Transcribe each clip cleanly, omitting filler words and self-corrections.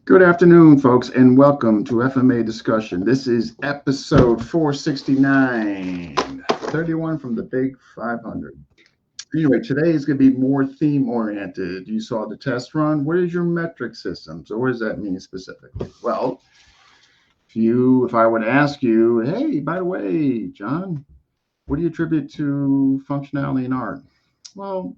Good afternoon, folks, and welcome to FMA Discussion. This is episode 469, 31 from the Big 500. Anyway, today is going to be more theme oriented. You saw the test run. What is your metric system? So, what does that mean specifically? Well, if I would ask you, hey, by the way, John, what do you attribute to functionality in art? Well,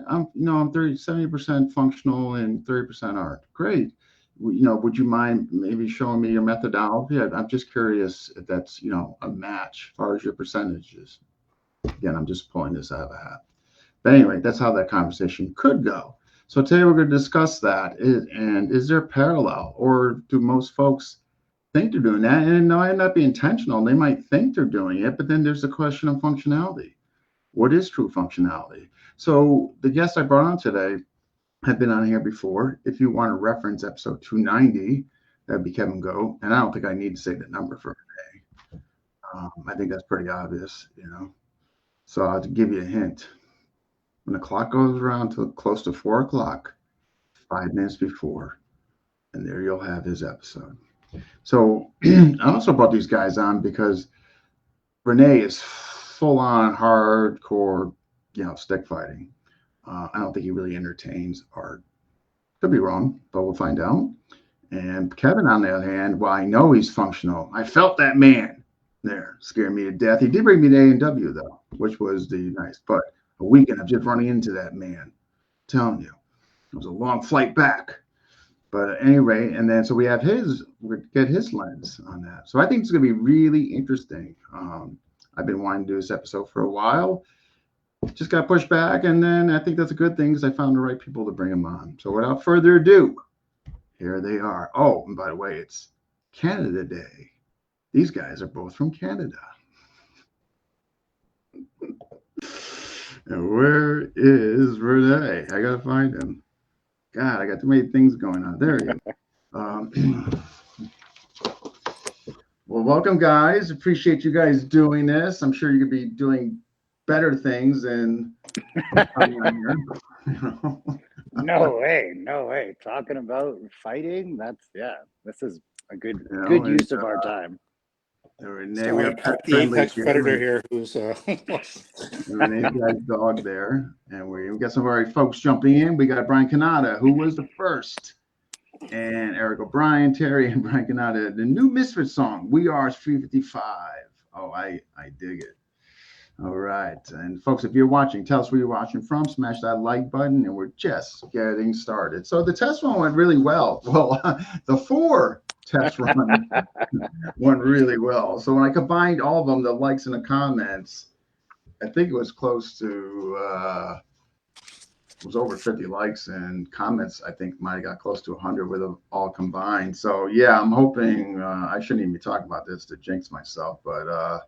I'm 70% functional and 30% art. Great. Would you mind maybe showing me your methodology? I'm just curious if that's, a match as far as your percentages. Again, I'm just pulling this out of a hat. But anyway, that's how that conversation could go. So today we're going to discuss that. And is there parallel, or do most folks think they're doing that? And it might not be intentional. They might think they're doing it, but then there's the question of functionality. What is true functionality? So the guest I brought on today had been on here before. If you want to reference episode 290, that'd be Kevin Go. And I don't think I need to say the number for Rene. I think that's pretty obvious. So I'll give you a hint. When the clock goes around to close to 4 o'clock, 5 minutes before, and there you'll have his episode. So I also brought these guys on because Rene is full on hardcore, stick fighting. I don't think he really entertains art. Could be wrong, but we'll find out. And Kevin, on the other hand, well, I know he's functional. I felt that man there, scared me to death. He did bring me to A&W, though, which was the nice. But a weekend of just running into that man, I'm telling you, it was a long flight back. But at any rate, and then so we get his lens on that. So I think it's going to be really interesting. I've been wanting to do this episode for a while. Just got pushed back, and then I think that's a good thing because I found the right people to bring them on. So without further ado, here they are. Oh, and by the way, it's Canada Day. These guys are both from Canada. And where is Rene? I gotta find him. God, I got too many things going on. There you go. Well, welcome, guys. Appreciate you guys doing this. I'm sure you could be doing better things than No way. Talking about fighting, this is a good use of our time. Rene, we have pet friendly apex predator here who's Rene's got dog there, and we got some of our folks jumping in. We got Brian Canada, who was the first, and Eric O'Brien, Terry, and Brian Canada. The new Misfit song, "We Are 355." Oh, I dig it. All right. And folks, if you're watching, tell us where you're watching from. Smash that like button, and we're just getting started. So the test run went really well. Well, the 4 test run went really well. So when I combined all of them, the likes and the comments, I think it was close to, it was over 50 likes, and comments, I think, might have got close to 100 with them all combined. So, yeah, I'm hoping, I shouldn't even be talking about this to jinx myself, but,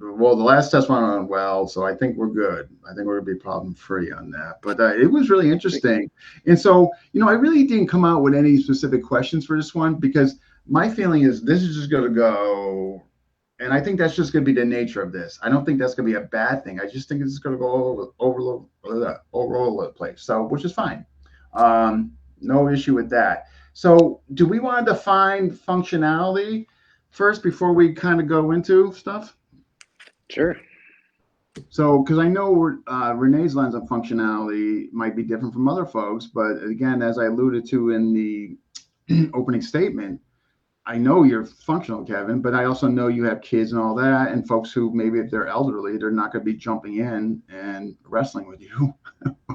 well, the last test went well, so I think we're good. I think we're going to be problem-free on that. But it was really interesting. And so, I really didn't come out with any specific questions for this one because my feeling is this is just going to go, and I think that's just going to be the nature of this. I don't think that's going to be a bad thing. I just think it's going to go over the place, so which is fine. No issue with that. So do we want to define functionality first before we kind of go into stuff? Sure. So, because I know Rene's lens on functionality might be different from other folks, but again, as I alluded to in the opening statement, I know you're functional, Kevin, but I also know you have kids and all that, and folks who maybe if they're elderly, they're not going to be jumping in and wrestling with you,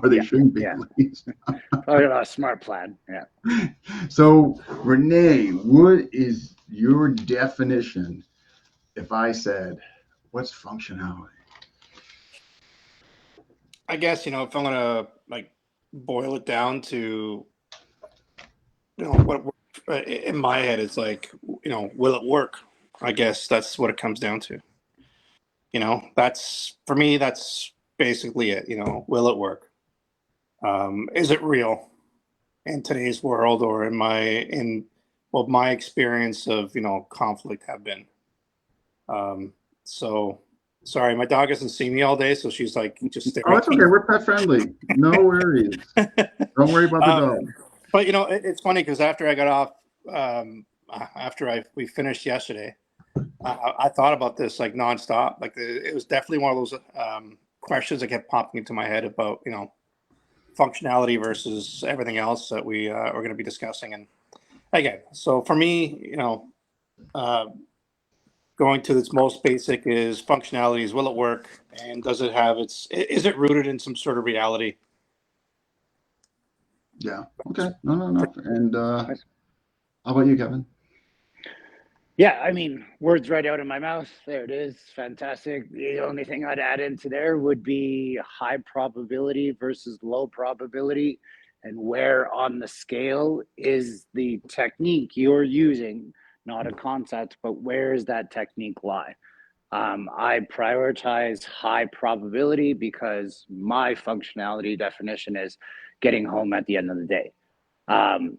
or they shouldn't be at least. Probably not a smart plan. Yeah. So, Rene, what is your definition if I said, what's functionality? I guess, if I'm gonna boil it down to what in my head it's will it work? I guess that's what it comes down to. That's for me, that's basically it. Will it work? Is it real in today's world, or my experience of conflict have been. So sorry, my dog doesn't see me all day, so she's just staring. Oh, it's okay. We're pet friendly. No worries. Don't worry about the dog. But it's funny because after I got off, we finished yesterday, I thought about this like nonstop. Like it was definitely one of those questions that kept popping into my head about functionality versus everything else that we are going to be discussing. And again, so for me, going to its most basic is functionalities. Will it work? And does it have is it rooted in some sort of reality? Yeah. Okay. No. And how about you, Kevin? Yeah, I mean, words right out of my mouth. There it is. Fantastic. The only thing I'd add into there would be high probability versus low probability, and where on the scale is the technique you're using, not a concept, but where does that technique lie? I prioritize high probability because my functionality definition is getting home at the end of the day.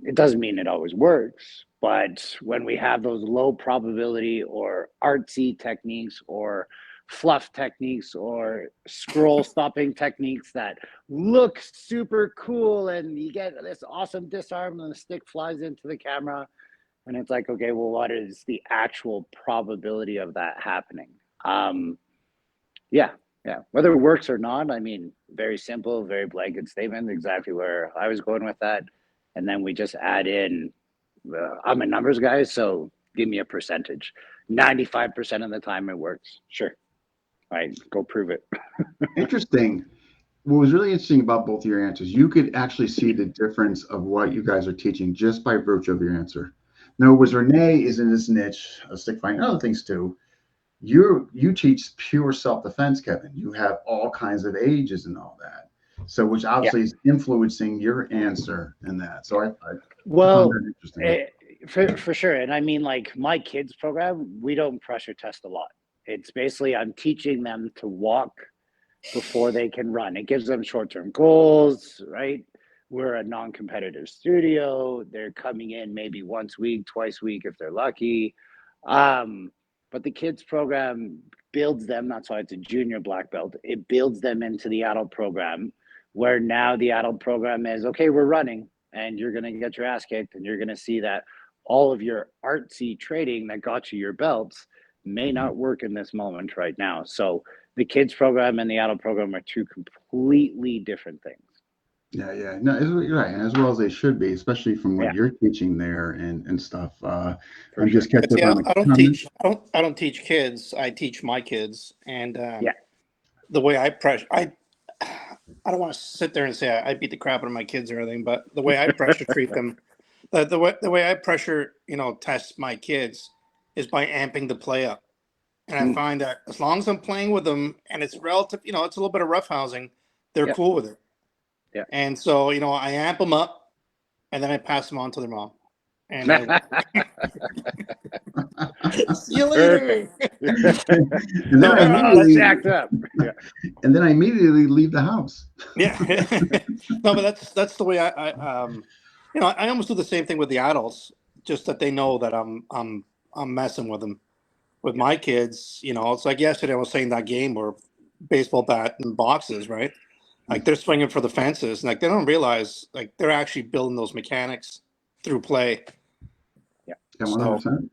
It doesn't mean it always works, but when we have those low probability or artsy techniques or fluff techniques or scroll stopping techniques that look super cool and you get this awesome disarm and the stick flies into the camera, and it's like, okay, well, what is the actual probability of that happening? Yeah, whether it works or not, I mean, very simple, very blanket statement, exactly where I was going with that. And then we just add in, I'm a numbers guy, so give me a percentage. 95% of the time it works. Sure. All right, go prove it. Interesting. What was really interesting about both of your answers, you could actually see the difference of what you guys are teaching just by virtue of your answer. No, was Rene is in this niche of stick fighting and other things too. You teach pure self-defense, Kevin. You have all kinds of ages and all that. So which obviously is influencing your answer in that. So I well, found that interesting. for sure. And I mean, like my kids program, we don't pressure test a lot. It's basically I'm teaching them to walk before they can run. It gives them short-term goals, right? We're a non-competitive studio. They're coming in maybe once a week, twice a week if they're lucky. But the kids program builds them. That's why it's a junior black belt. It builds them into the adult program, where now the adult program is, okay, we're running and you're going to get your ass kicked, and you're going to see that all of your artsy trading that got you your belts may not work in this moment right now. So the kids program and the adult program are two completely different things. Yeah. No, you're right, and as well as they should be, especially from what you're teaching there and stuff. I'm just catching up on I don't comments. I don't teach kids. I teach my kids, and Yeah. the way I pressure, I don't want to sit there and say I beat the crap out of my kids or anything, but the way I pressure treat them, the way I pressure test my kids is by amping the play up, and I find that as long as I'm playing with them and it's relative, it's a little bit of roughhousing, they're cool with it. Yeah. And so I amp them up, and then I pass them on to their mom. And see you later. And then I let's act up. Yeah. And then I immediately leave the house. Yeah. No, but that's the way I almost do the same thing with the adults, just that they know that I'm messing with them. With my kids, it's like yesterday I was saying that game where baseball bat and boxes, right? Like they're swinging for the fences, and like they don't realize like they're actually building those mechanics through play. Yeah, 100%.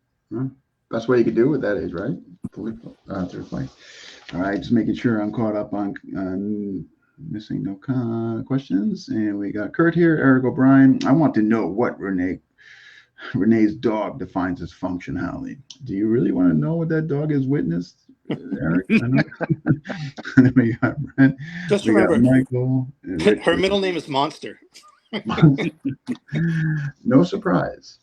That's what you could do with that age, right? Through play. All right, just making sure I'm caught up on missing no questions. And we got Kurt here, Eric O'Brien. I want to know what Rene's dog defines as functionality. Do you really want to know what that dog has witnessed, Eric? I know. We got Brent. Just we remember, got Michael. Her middle name is Monster. No surprise.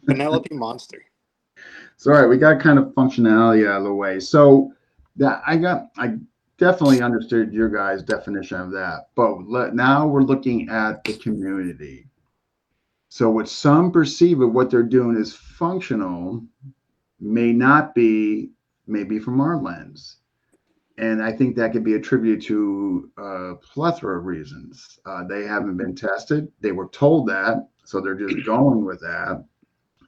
Penelope Monster. So, all right, we got kind of functionality out of the way. So that I definitely understood your guys' definition of that. But now we're looking at the community. So what some perceive of what they're doing as functional may not be, maybe from our lens. And I think that could be attributed to a plethora of reasons. They haven't been tested. They were told that, so they're just going with that.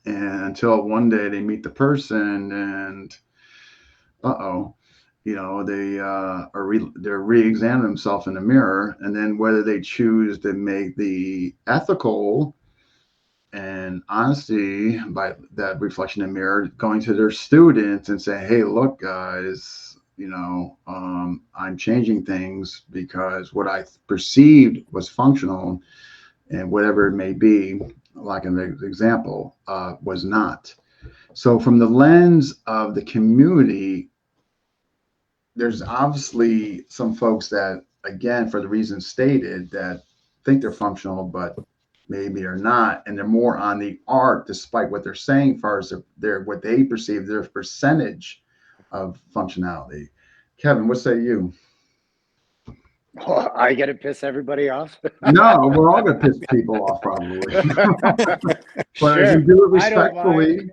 And until one day they meet the person and, uh-oh. they're re-examining themselves in the mirror, and then whether they choose to make the ethical and honesty by that reflection in the mirror going to their students and say, hey, look, guys, I'm changing things because what I perceived was functional and whatever it may be, like an example, was not. So from the lens of the community, there's obviously some folks that, again, for the reasons stated, that think they're functional, but maybe are not, and they're more on the art, despite what they're saying, as far as their what they perceive their percentage of functionality. Kevin, what say you? Oh, I get to piss everybody off. No, we're all gonna piss people off probably. But if we Sure, do it I don't mind. respectfully,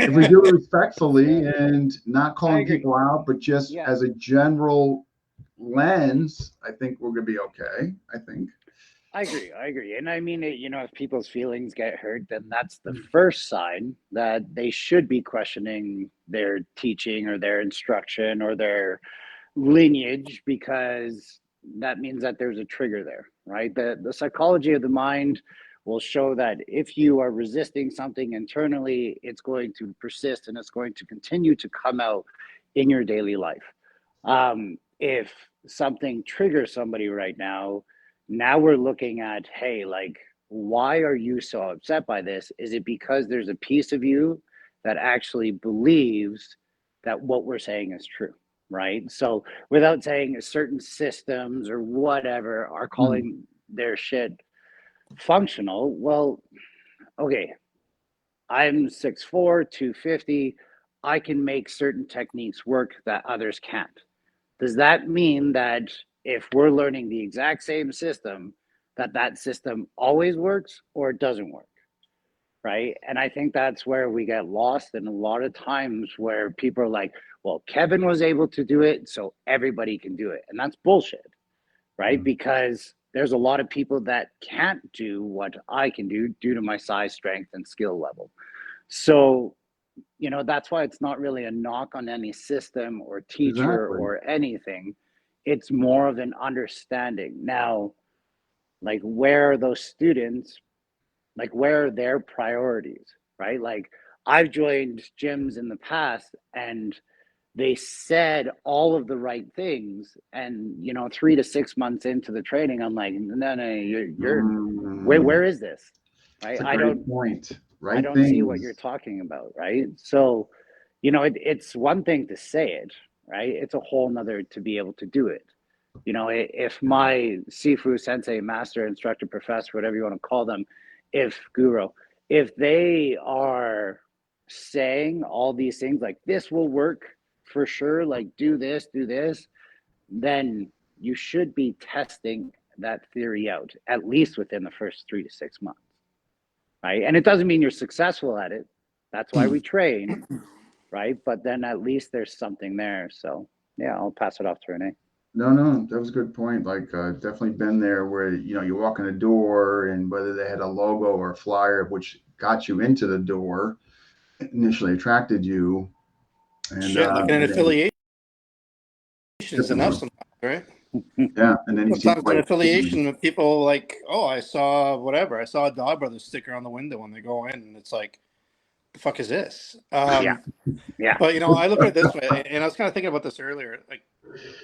if we do it respectfully and not I calling agree. people out, but just Yeah, as a general lens, I think we're gonna be okay. I think. I agree. I agree. And I mean, if people's feelings get hurt, then that's the first sign that they should be questioning their teaching or their instruction or their lineage, because that means that there's a trigger there, right? The psychology of the mind will show that if you are resisting something internally, it's going to persist and it's going to continue to come out in your daily life. If something triggers somebody right now we're looking at, hey, like, why are you so upset by this? Is it because there's a piece of you that actually believes that what we're saying is true, right? So without saying certain systems or whatever are Hmm. calling their shit functional, well, okay, I'm 6'4", 250. I can make certain techniques work that others can't. Does that mean that if we're learning the exact same system, that that system always works or it doesn't work? Right. And I think that's where we get lost. And a lot of times where people are like, well, Kevin was able to do it, so everybody can do it. And that's bullshit, right? Because there's a lot of people that can't do what I can do due to my size, strength, and skill level. So, that's why it's not really a knock on any system or teacher Exactly. or anything. It's more of an understanding. Now, like, where are those students, like, where are their priorities, right? Like, I've joined gyms in the past and they said all of the right things, and 3 to 6 months into the training, I'm like, no, no, you're where Mm, is this, it's right? a I great don't point. I Right don't see what you're things. talking about, right? So, it's one thing to say it, right? It's a whole nother to be able to do it. If my Sifu sensei, master, instructor, professor, whatever you want to call them, if guru, if they are saying all these things like this will work for sure, like do this, then you should be testing that theory out at least within the first 3 to 6 months, right? And it doesn't mean you're successful at it. That's why we train, right? But then at least there's something there. So yeah, I'll pass it off to Rene. No, no, that was a good point. Like, definitely been there where, you walk in the door and whether they had a logo or a flyer which got you into the door, initially attracted you, Shit, like an and then affiliation is enough typically, sometimes, right? yeah, and then you see Sometimes an quite, affiliation of people like, oh, I saw whatever. I saw a Dog Brothers sticker on the window when they go in, and it's like, the fuck is this? Yeah, yeah, But I look at it this way, and I was kind of thinking about this earlier. Like,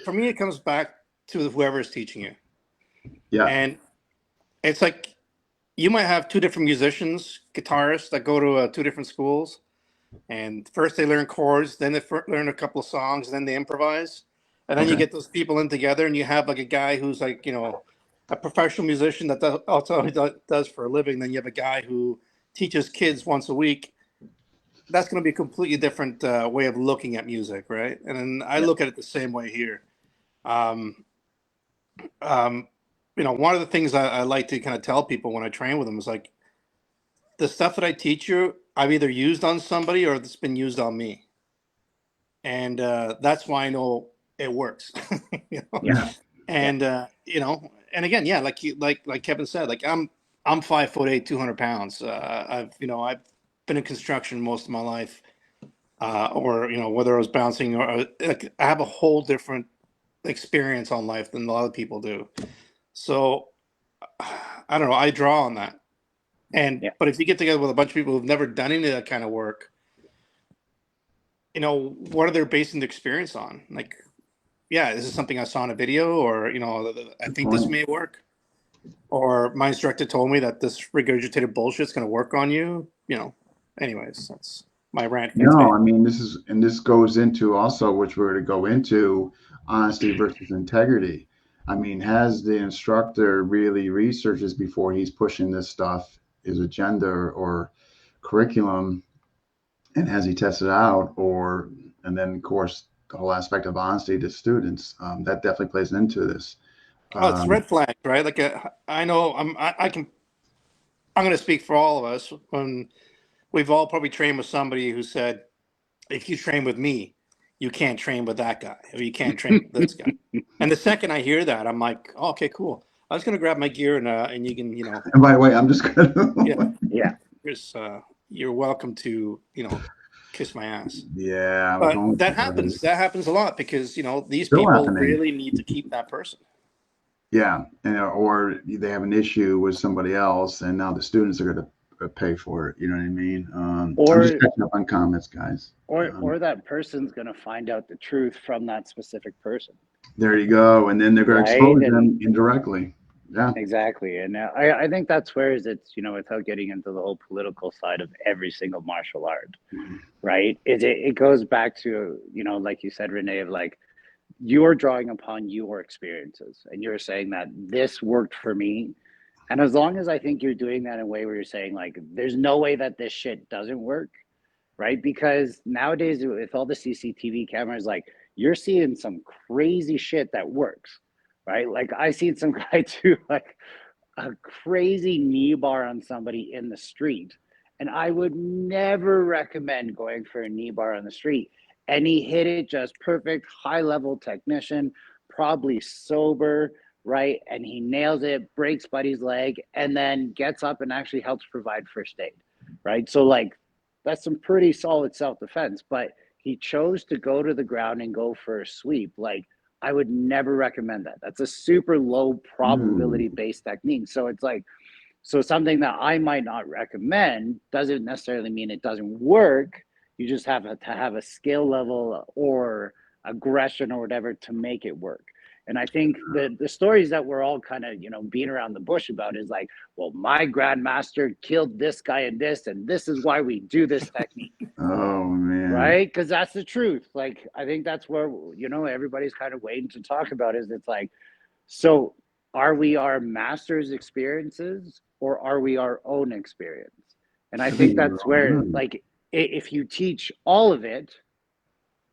for me, it comes back to whoever is teaching you, yeah, and it's like you might have two different musicians, guitarists that go to two different schools, and first they learn chords, then they learn a couple of songs, then they improvise, and then you okay, get those people in together, and you have like a guy who's like a professional musician that also does for a living. Then you have a guy who teaches kids once a week. That's going to be a completely different way of looking at music, right? And then I yeah, look at it the same way here. Um, um, one of the things I like to kind of tell people when I train with them is like, the stuff that I teach you, I've either used on somebody or it's been used on me, and that's why I know it works. you know? yeah, yeah, yeah, And and again, yeah, like Kevin said, like I'm 5'8", 200 pounds. I've been in construction most of my life. or whether I was bouncing, or like, I have a whole different experience on life than a lot of people do. So I don't know. I draw on that, Yeah. but if you get together with a bunch of people who've never done any of that kind of work, what are they basing the experience on? Like, yeah, this is something I saw in a video, or I think this may work, or my instructor told me that this regurgitated bullshit's going to work on you. Anyways, that's my rant for today. No, I mean, this goes into also, which we're to go into, honesty versus integrity. I mean, has the instructor really researched this before he's pushing this stuff, his agenda or curriculum, and has he tested out? And then, of course, the whole aspect of honesty to students, that definitely plays into this. Oh, it's red flag, right? Like, I know I'm going to speak for all of us when we've all probably trained with somebody who said, if you train with me, you can't train with that guy, or you can't train with this guy. And the second I hear that, I'm like, oh, okay, cool. I was going to grab my gear and you can, And by the way, I'm just going to. Yeah. You're welcome to, kiss my ass. Yeah. But that happens. That happens a lot because, these Still people happening. really need to keep that person. Yeah. Or they have an issue with somebody else, and now the students are going to pay for it. You know what I mean? I'm just catching up on comments, guys. Or that person's going to find out the truth from that specific person. There you go. And then they're going to expose them indirectly. Yeah, exactly. And I think that's where it's, without getting into the whole political side of every single martial art, right? It goes back to, like you said, Rene, of like, you're drawing upon your experiences and you're saying that this worked for me. And as long as I think you're doing that in a way where you're saying like, there's no way that this shit doesn't work, right? Because nowadays with all the CCTV cameras, like you're seeing some crazy shit that works, right? Like I seen some guy do like a crazy knee bar on somebody in the street. And I would never recommend going for a knee bar on the street. And he hit it just perfect, high level technician, probably sober, right? And he nails it, breaks Buddy's leg, and then gets up and actually helps provide first aid, right? So, like, that's some pretty solid self defense. But he chose to go to the ground and go for a sweep. Like, I would never recommend that. That's a super low probability based technique. So it's like, so something that I might not recommend doesn't necessarily mean it doesn't work. You just have to have a skill level or aggression or whatever to make it work. And I think the stories that we're all kind of, being around the bush about is like, well, my grandmaster killed this guy and this is why we do this technique. Oh, man. Right? Because that's the truth. Like, I think that's where, everybody's kind of waiting to talk about is it's like, so are we our master's experiences or are we our own experience? And I think that's where, like, if you teach all of it,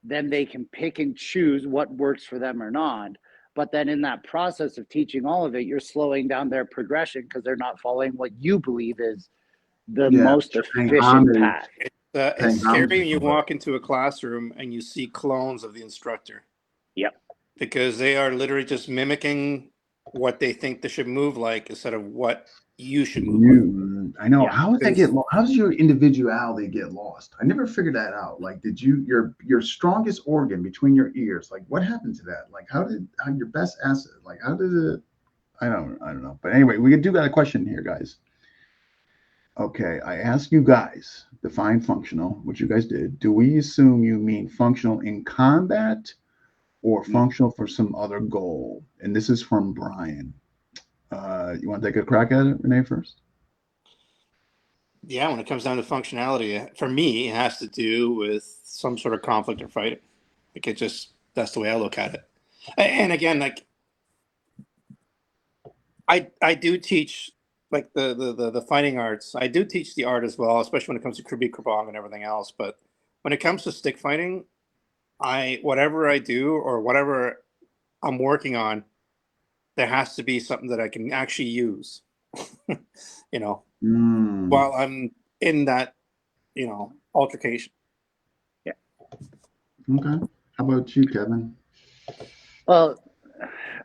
then they can pick and choose what works for them or not. But then in that process of teaching all of it, you're slowing down their progression because they're not following what you believe is the most efficient path. It's scary when you walk into a classroom and you see clones of the instructor. Yep. Because they are literally just mimicking what they think they should move like instead of what you should move like. I know. Yeah. How does that get lost? How does your individuality get lost? I never figured that out. Like, did your strongest organ between your ears, like what happened to that? Like how your best asset, like how did it, I don't know. But anyway, we do got a question here, guys. Okay, I asked you guys, define functional, which you guys did. Do we assume you mean functional in combat or functional for some other goal? And this is from Brian. You want to take a crack at it, Rene, first? Yeah, when it comes down to functionality, for me, it has to do with some sort of conflict or fighting. Like that's the way I look at it. And again, like I do teach like the fighting arts. I do teach the art as well, especially when it comes to Krabi Krabong and everything else. But when it comes to stick fighting, whatever I do or whatever I'm working on, there has to be something that I can actually use, while I'm in that, altercation. Yeah. Okay. How about you, Kevin? Well,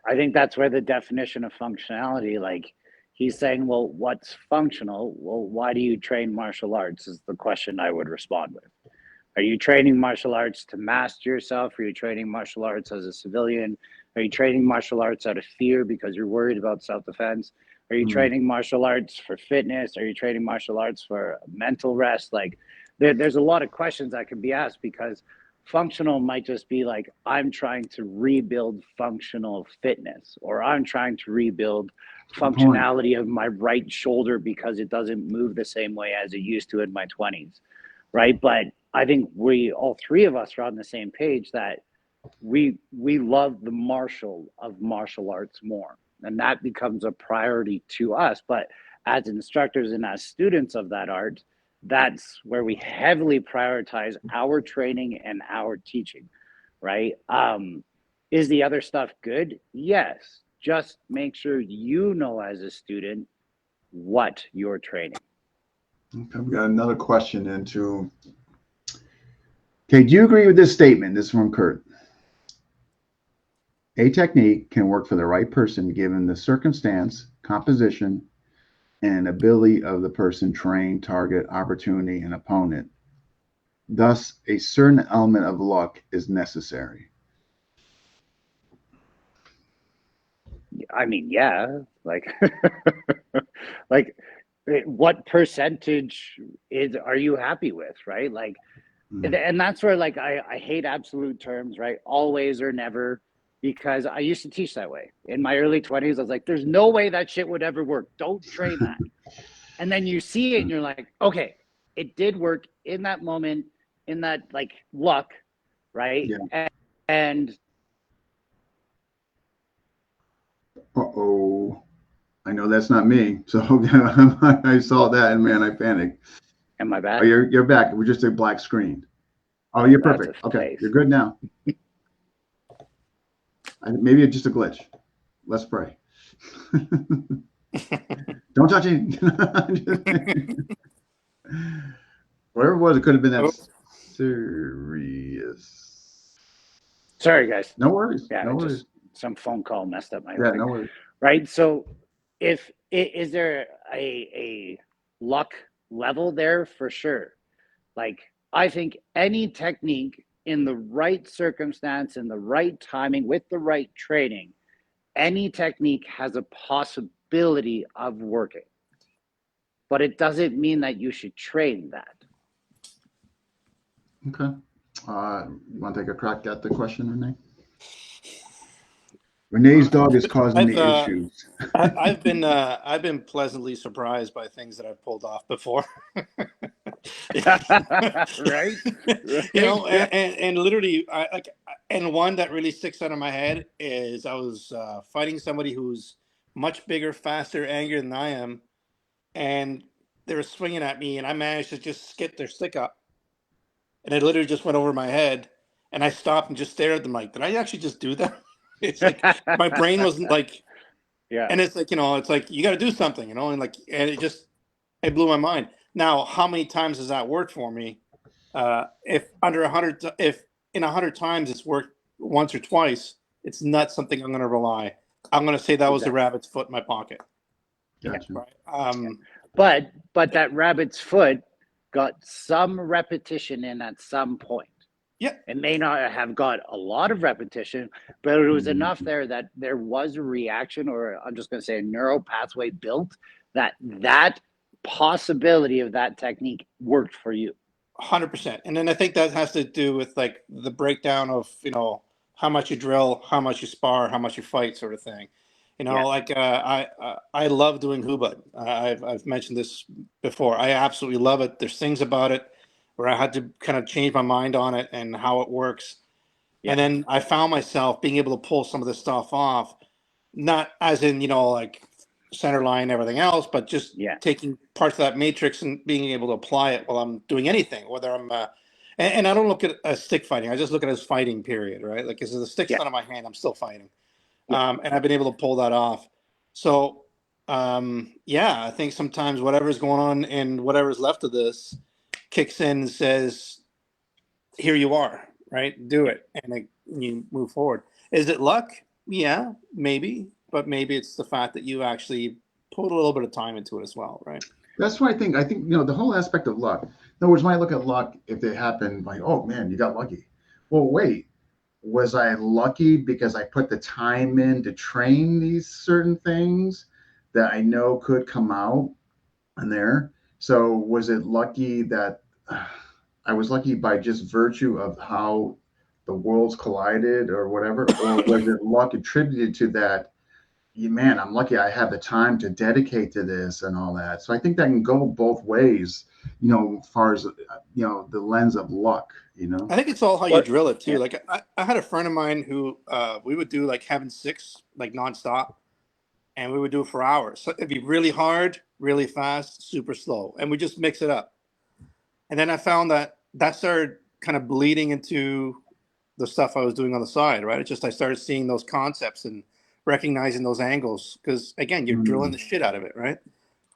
I think that's where the definition of functionality, like he's saying, well, what's functional? Well, why do you train martial arts is the question I would respond with. Are you training martial arts to master yourself? Are you training martial arts as a civilian? Are you training martial arts out of fear because you're worried about self-defense? Are you training martial arts for fitness? Are you training martial arts for mental rest? Like there's a lot of questions that can be asked, because functional might just be like, I'm trying to rebuild functional fitness, or I'm trying to rebuild functionality of my right shoulder because it doesn't move the same way as it used to in my 20s, right? But I think we, all three of us, are on the same page that we love the martial arts more, and that becomes a priority to us. But as instructors and as students of that art, that's where we heavily prioritize our training and our teaching, right? Is the other stuff good? Yes. Just make sure you know as a student what you're training. Okay, we got another question into. Okay, do you agree with this statement? This is from Kurt. A technique can work for the right person given the circumstance, composition, and ability of the person trained, target, opportunity, and opponent. Thus, a certain element of luck is necessary. I mean, yeah, like, like, what percentage are you happy with, right? Like, and that's where, like, I hate absolute terms, right? Always or never, because I used to teach that way. In my early 20s, I was like, there's no way that shit would ever work. Don't train that. And then you see it and you're like, okay, it did work in that moment, in that, like, luck, right? Yeah. And Uh-oh. I know that's not me. So I saw that and man, I panicked. am I back? Oh, you're back. We're just a black screen. Oh, you're That's perfect. a Okay, face. you're good now. Maybe it's just a glitch. Let's pray. Don't touch it. Whatever it was, it could have been that serious. Sorry, guys. No worries. Yeah, No worries. just some phone call messed up my Yeah, thing. no worries. Right. So, is there a luck level there? For sure. Like, I think any technique in the right circumstance, in the right timing, with the right training, any technique has a possibility of working. But it doesn't mean that you should train that. Okay. You want to take a crack at the question, Rene? Renee's dog is causing the issues. I've been pleasantly surprised by things that I've pulled off before. Right? You know, and literally, and one that really sticks out of my head is I was fighting somebody who's much bigger, faster, angrier than I am, and they were swinging at me, and I managed to just skip their stick up, and it literally just went over my head, and I stopped and just stared at them like, did I actually just do that? It's like my brain wasn't like, Yeah. and it's like, you know, it's like you got to do something, you know, and like, and it blew my mind. Now, how many times has that worked for me? If under 100, if in 100 times it's worked once or twice, it's not something I'm going to rely. I'm going to say that was a rabbit's foot in my pocket. Gotcha. Right. But that rabbit's foot got some repetition in at some point. Yeah. It may not have got a lot of repetition, but it was enough there that there was a reaction, or I'm just going to say a neural pathway built, that possibility of that technique worked for you. 100%. And then I think that has to do with like the breakdown of, you know, how much you drill, how much you spar, how much you fight, sort of thing. You know, like I love doing hubud. I've mentioned this before. I absolutely love it. There's things about it where I had to kind of change my mind on it and how it works. Yeah. And then I found myself being able to pull some of this stuff off, not as in, you know, like center line and everything else, but just taking parts of that matrix and being able to apply it while I'm doing anything, whether I'm and I don't look at stick fighting. I just look at it as fighting, period, right? Like, as the stick's not in my hand, I'm still fighting. And I've been able to pull that off. So, I think sometimes whatever's going on and whatever's left of this kicks in and says, here you are, right? Do it. And you move forward. Is it luck? Yeah, maybe. But maybe it's the fact that you actually put a little bit of time into it as well, right? That's why I think, you know, the whole aspect of luck. In other words, when I look at luck, if it happened, like, oh man, you got lucky. Well, wait, was I lucky because I put the time in to train these certain things that I know could come out in there? So was it lucky that I was lucky by just virtue of how the worlds collided or whatever, or was it luck attributed to that? Man, I'm lucky I have the time to dedicate to this and all that. So I think that can go both ways, you know, as far as, you know, the lens of luck, you know. I think it's all how you What? drill it too. Yeah. Like I had a friend of mine who we would do like having six like nonstop, and we would do it for hours. So it'd be really hard, really fast, super slow, and we just mix it up. And then I found that that started kind of bleeding into the stuff I was doing on the side, right? It's just I started seeing those concepts and recognizing those angles because again, you're drilling Mm. the shit out of it, right?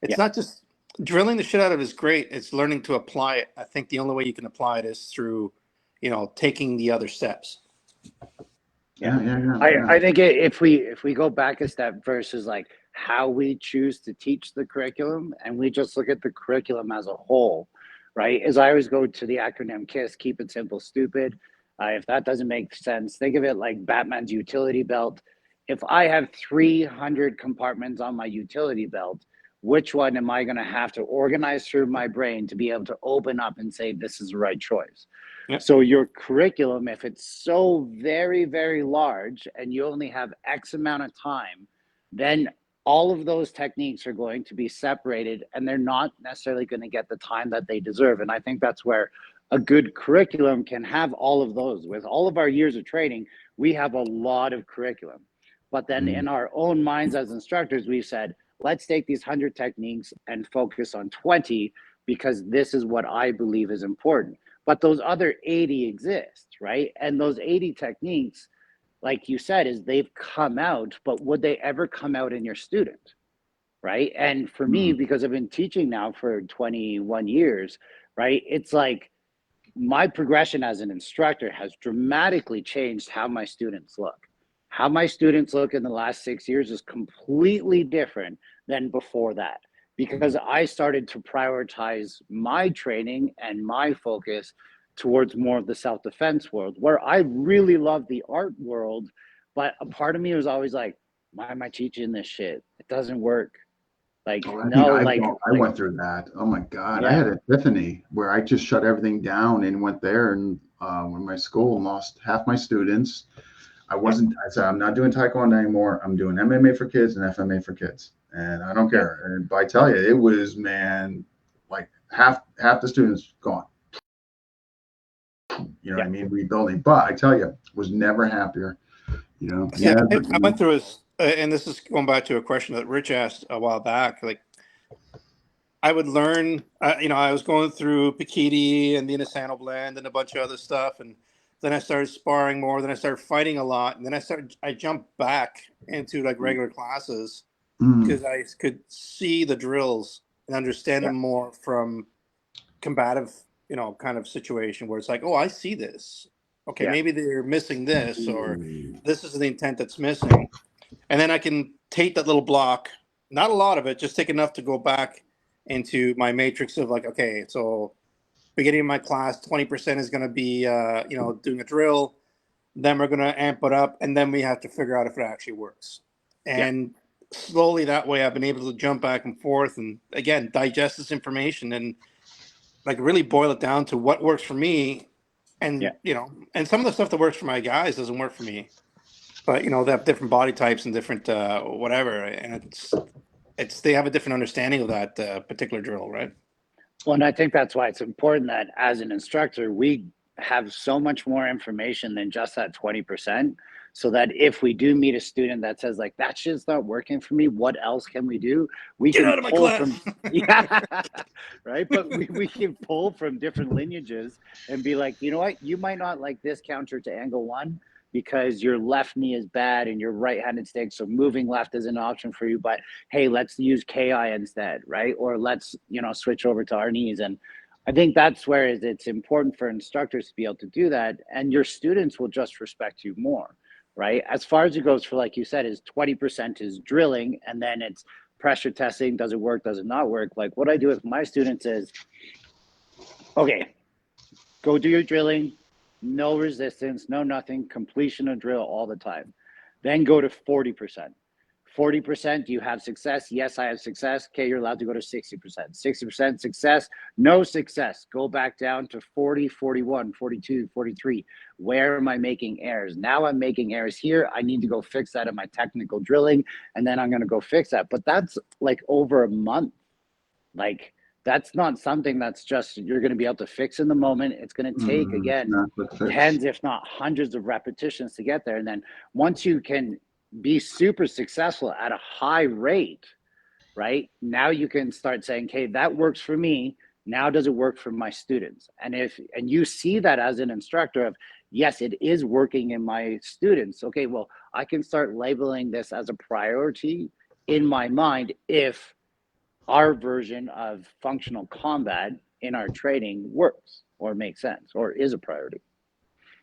It's Yeah. not just drilling the shit out of it is great. It's learning to apply it. I think the only way you can apply it is through, you know, taking the other steps. Yeah. Yeah. I think if we go back a step versus like how we choose to teach the curriculum and we just look at the curriculum as a whole, right? As I always go to the acronym KISS, keep it simple, stupid. If that doesn't make sense, think of it like Batman's utility belt. If I have 300 compartments on my utility belt, which one am I going to have to organize through my brain to be able to open up and say this is the right choice? Yeah. So your curriculum, if it's so very, very large and you only have X amount of time, then all of those techniques are going to be separated and they're not necessarily going to get the time that they deserve. And I think that's where a good curriculum can have all of those. With all of our years of training, we have a lot of curriculum. But then Mm. in our own minds as instructors, we've said, let's take these 100 techniques and focus on 20 because this is what I believe is important, but those other 80 exist, right? And those 80 techniques, like you said, is they've come out, but would they ever come out in your student, right? And for me, Mm. because I've been teaching now for 21 years, right? It's like my progression as an instructor has dramatically changed how my students look. How my students look in the last 6 years is completely different than before that because I started to prioritize my training and my focus towards more of the self defense world where I really love the art world. But a part of me was always like, why am I teaching this shit? It doesn't work. Like, Oh, I think no, I went through that. Oh my God. I yeah, had an epiphany where I just shut everything down and went there and when my school lost half my students. yeah, I said, I'm not doing Taekwondo anymore. I'm doing MMA for kids and FMA for kids. And I don't yeah, care. And I tell you, it was, man, like half the students gone. You know what yeah, I mean? Rebuilding. But I tell you, was never happier. You know, See, yeah. I went through this, and this is going back to a question that Rich asked a while back. Like, I would learn, you know, I was going through Pikiti and the Inasano blend and a bunch of other stuff, and then I started sparring more. Then I started fighting a lot, and then I jumped back into like regular classes Mm, because I could see the drills and understand yeah, them more from combative, you know, kind of situation where it's like, oh, I see this. Okay, yeah, maybe they're missing this, or this is the intent that's missing. And then I can take that little block, not a lot of it, just take enough to go back into my matrix of like, okay, so beginning of my class, 20% is going to be, you know, doing a drill. Then we're going to amp it up, and then we have to figure out if it actually works. yeah, And slowly that way, I've been able to jump back and forth, and again, digest this information and like really boil it down to what works for me. yeah. And you know, and some of the stuff that works for my guys doesn't work for me. But you know, they have different body types and different whatever, and it's they have a different understanding of that particular drill, right? Well, and I think that's why it's important that as an instructor, we have so much more information than just that 20%. So that if we do meet a student that says, like, that shit's not working for me, what else can we do? We Get can out of my pull class. from, yeah, right. But we can pull from different lineages and be like, you know what? You might not like this counter to angle one because your left knee is bad and your right handed stick. So moving left is an option for you. But hey, let's use KI instead, right? Or let's, switch over to our knees. And I think that's where it's important for instructors to be able to do that. And your students will just respect you more, right? As far as it goes for, like you said, is 20% is drilling and then it's pressure testing, does it work, does it not work? Like what I do with my students is, okay, go do your drilling, no resistance, no nothing, completion of drill all the time. Then go to 40%. 40%, do you have success? Yes, I have success. Okay, you're allowed to go to 60%. 60% success, no success. Go back down to 40, 41, 42, 43. Where am I making errors? Now I'm making errors here. I need to go fix that in my technical drilling, and then I'm going to go fix that. But that's like over a month. Like, that's not something that's just you're going to be able to fix in the moment. It's going to take, again, tens, if not hundreds of repetitions to get there. And then once you can be super successful at a high rate, right? Now you can start saying, okay, that works for me. Now does it work for my students? And you see that as an instructor of, yes, it is working in my students. Okay, well, I can start labeling this as a priority in my mind if our version of functional combat in our training works or makes sense or is a priority.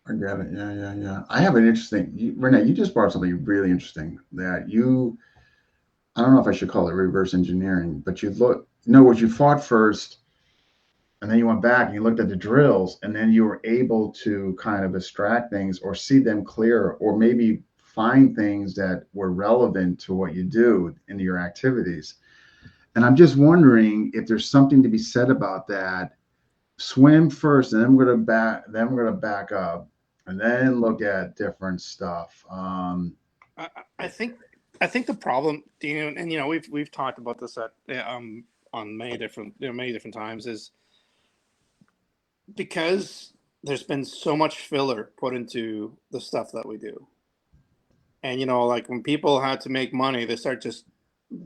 I get it. Yeah. I have an interesting, Rene, you just brought something really interesting that I don't know if I should call it reverse engineering, but what you fought first, and then you went back and you looked at the drills, and then you were able to kind of extract things or see them clearer, or maybe find things that were relevant to what you do in your activities. And I'm just wondering if there's something to be said about that. Swim first, and then we're gonna back up, and then look at different stuff. I think the problem, Dean, and we've talked about this on many different times, is because there's been so much filler put into the stuff that we do, and like when people had to make money, they start just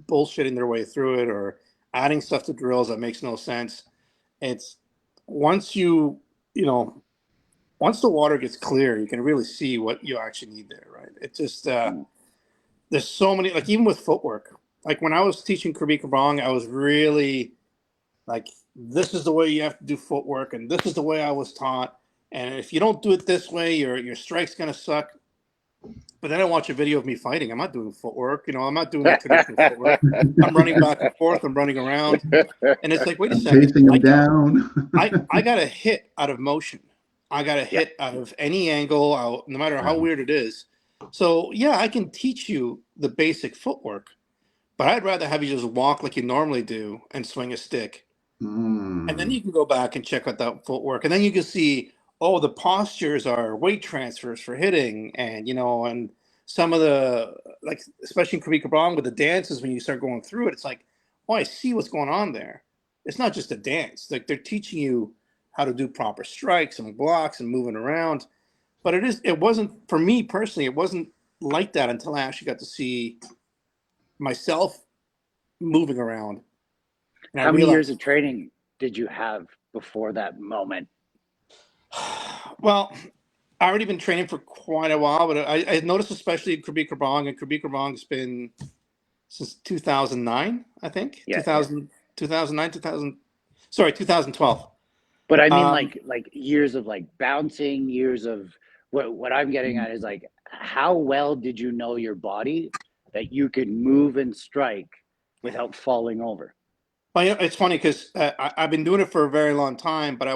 bullshitting their way through it or adding stuff to drills that makes no sense. It's once once the water gets clear, you can really see what you actually need there, right? It just there's so many, like even with footwork. Like when I was teaching Krabi Krabong, I was really like, this is the way you have to do footwork, and this is the way I was taught. And if you don't do it this way, your strike's gonna suck. But then I watch a video of me fighting. I'm not doing footwork. I'm not doing the traditional footwork. I'm running back and forth. I'm running around. And it's like, wait a second. Chasing them down. I got a hit out of motion. I got a hit out of any angle, no matter how weird it is. So, yeah, I can teach you the basic footwork, but I'd rather have you just walk like you normally do and swing a stick. And then you can go back and check out that footwork. And then you can see, oh, the postures are weight transfers for hitting. And, and some of the, like, especially in Krabi Krabong with the dances, when you start going through it, it's like, oh, I see what's going on there. It's not just a dance. Like, they're teaching you how to do proper strikes and blocks and moving around. But it wasn't, for me personally, it wasn't like that until I actually got to see myself moving around. And how many years of training did you have before that moment? Well, I already been training for quite a while, but I noticed, especially Krabi Krabong, and Krabi Krabong's been since 2009, I think. Yeah, 2009, 2012. But I mean, like years of like bouncing, years of what I'm getting at is like, how well did you know your body that you could move and strike without falling over? Well, it's funny because I've been doing it for a very long time, but I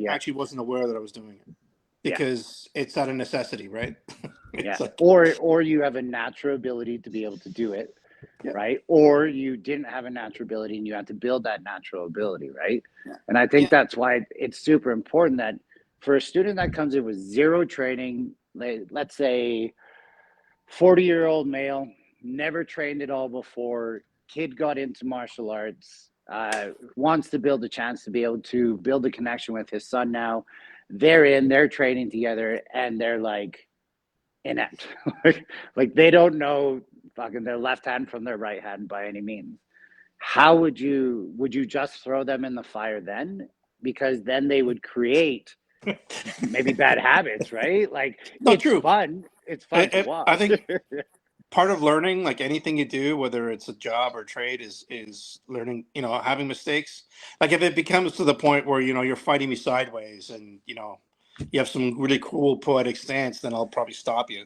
actually wasn't aware that I was doing it because it's out of necessity, right? Like, or you have a natural ability to be able to do it, right? Or you didn't have a natural ability and you had to build that natural ability, right? And I think that's why it's super important that for a student that comes in with zero training, let's say 40-year-old male, never trained at all before, kid got into martial arts, wants to build a chance to be able to build a connection with his son now. They're training together and they're like inept. Like they don't know fucking their left hand from their right hand by any means. How would you just throw them in the fire then? Because then they would create maybe bad habits, right? Like it's true. fun. It's fun to watch. I think part of learning, like anything you do, whether it's a job or trade, is learning, having mistakes. Like if it becomes to the point where, you're fighting me sideways and, you have some really cool poetic stance, then I'll probably stop you.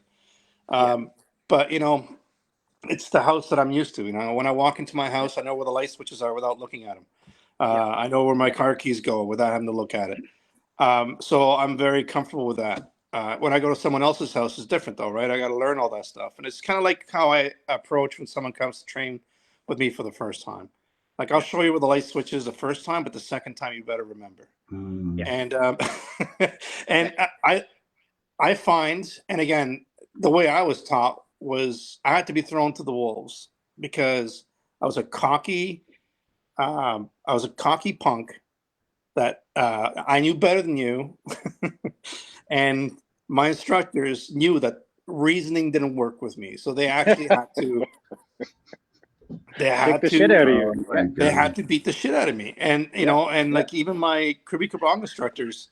But, it's the house that I'm used to. You know, when I walk into my house, I know where the light switches are without looking at them. I know where my car keys go without having to look at it. So I'm very comfortable with that. When I go to someone else's house, it's different though, right? I got to learn all that stuff, and it's kind of like how I approach when someone comes to train with me for the first time. Like I'll show you where the light switch is the first time, but the second time you better remember. Mm. And and I find, and again, the way I was taught was I had to be thrown to the wolves because I was a cocky punk that I knew better than you, and my instructors knew that reasoning didn't work with me, so they actually had to. Kick the shit out of you. Oh, They had to beat the shit out of me, and you know, and like even my Krabi Kabong instructors,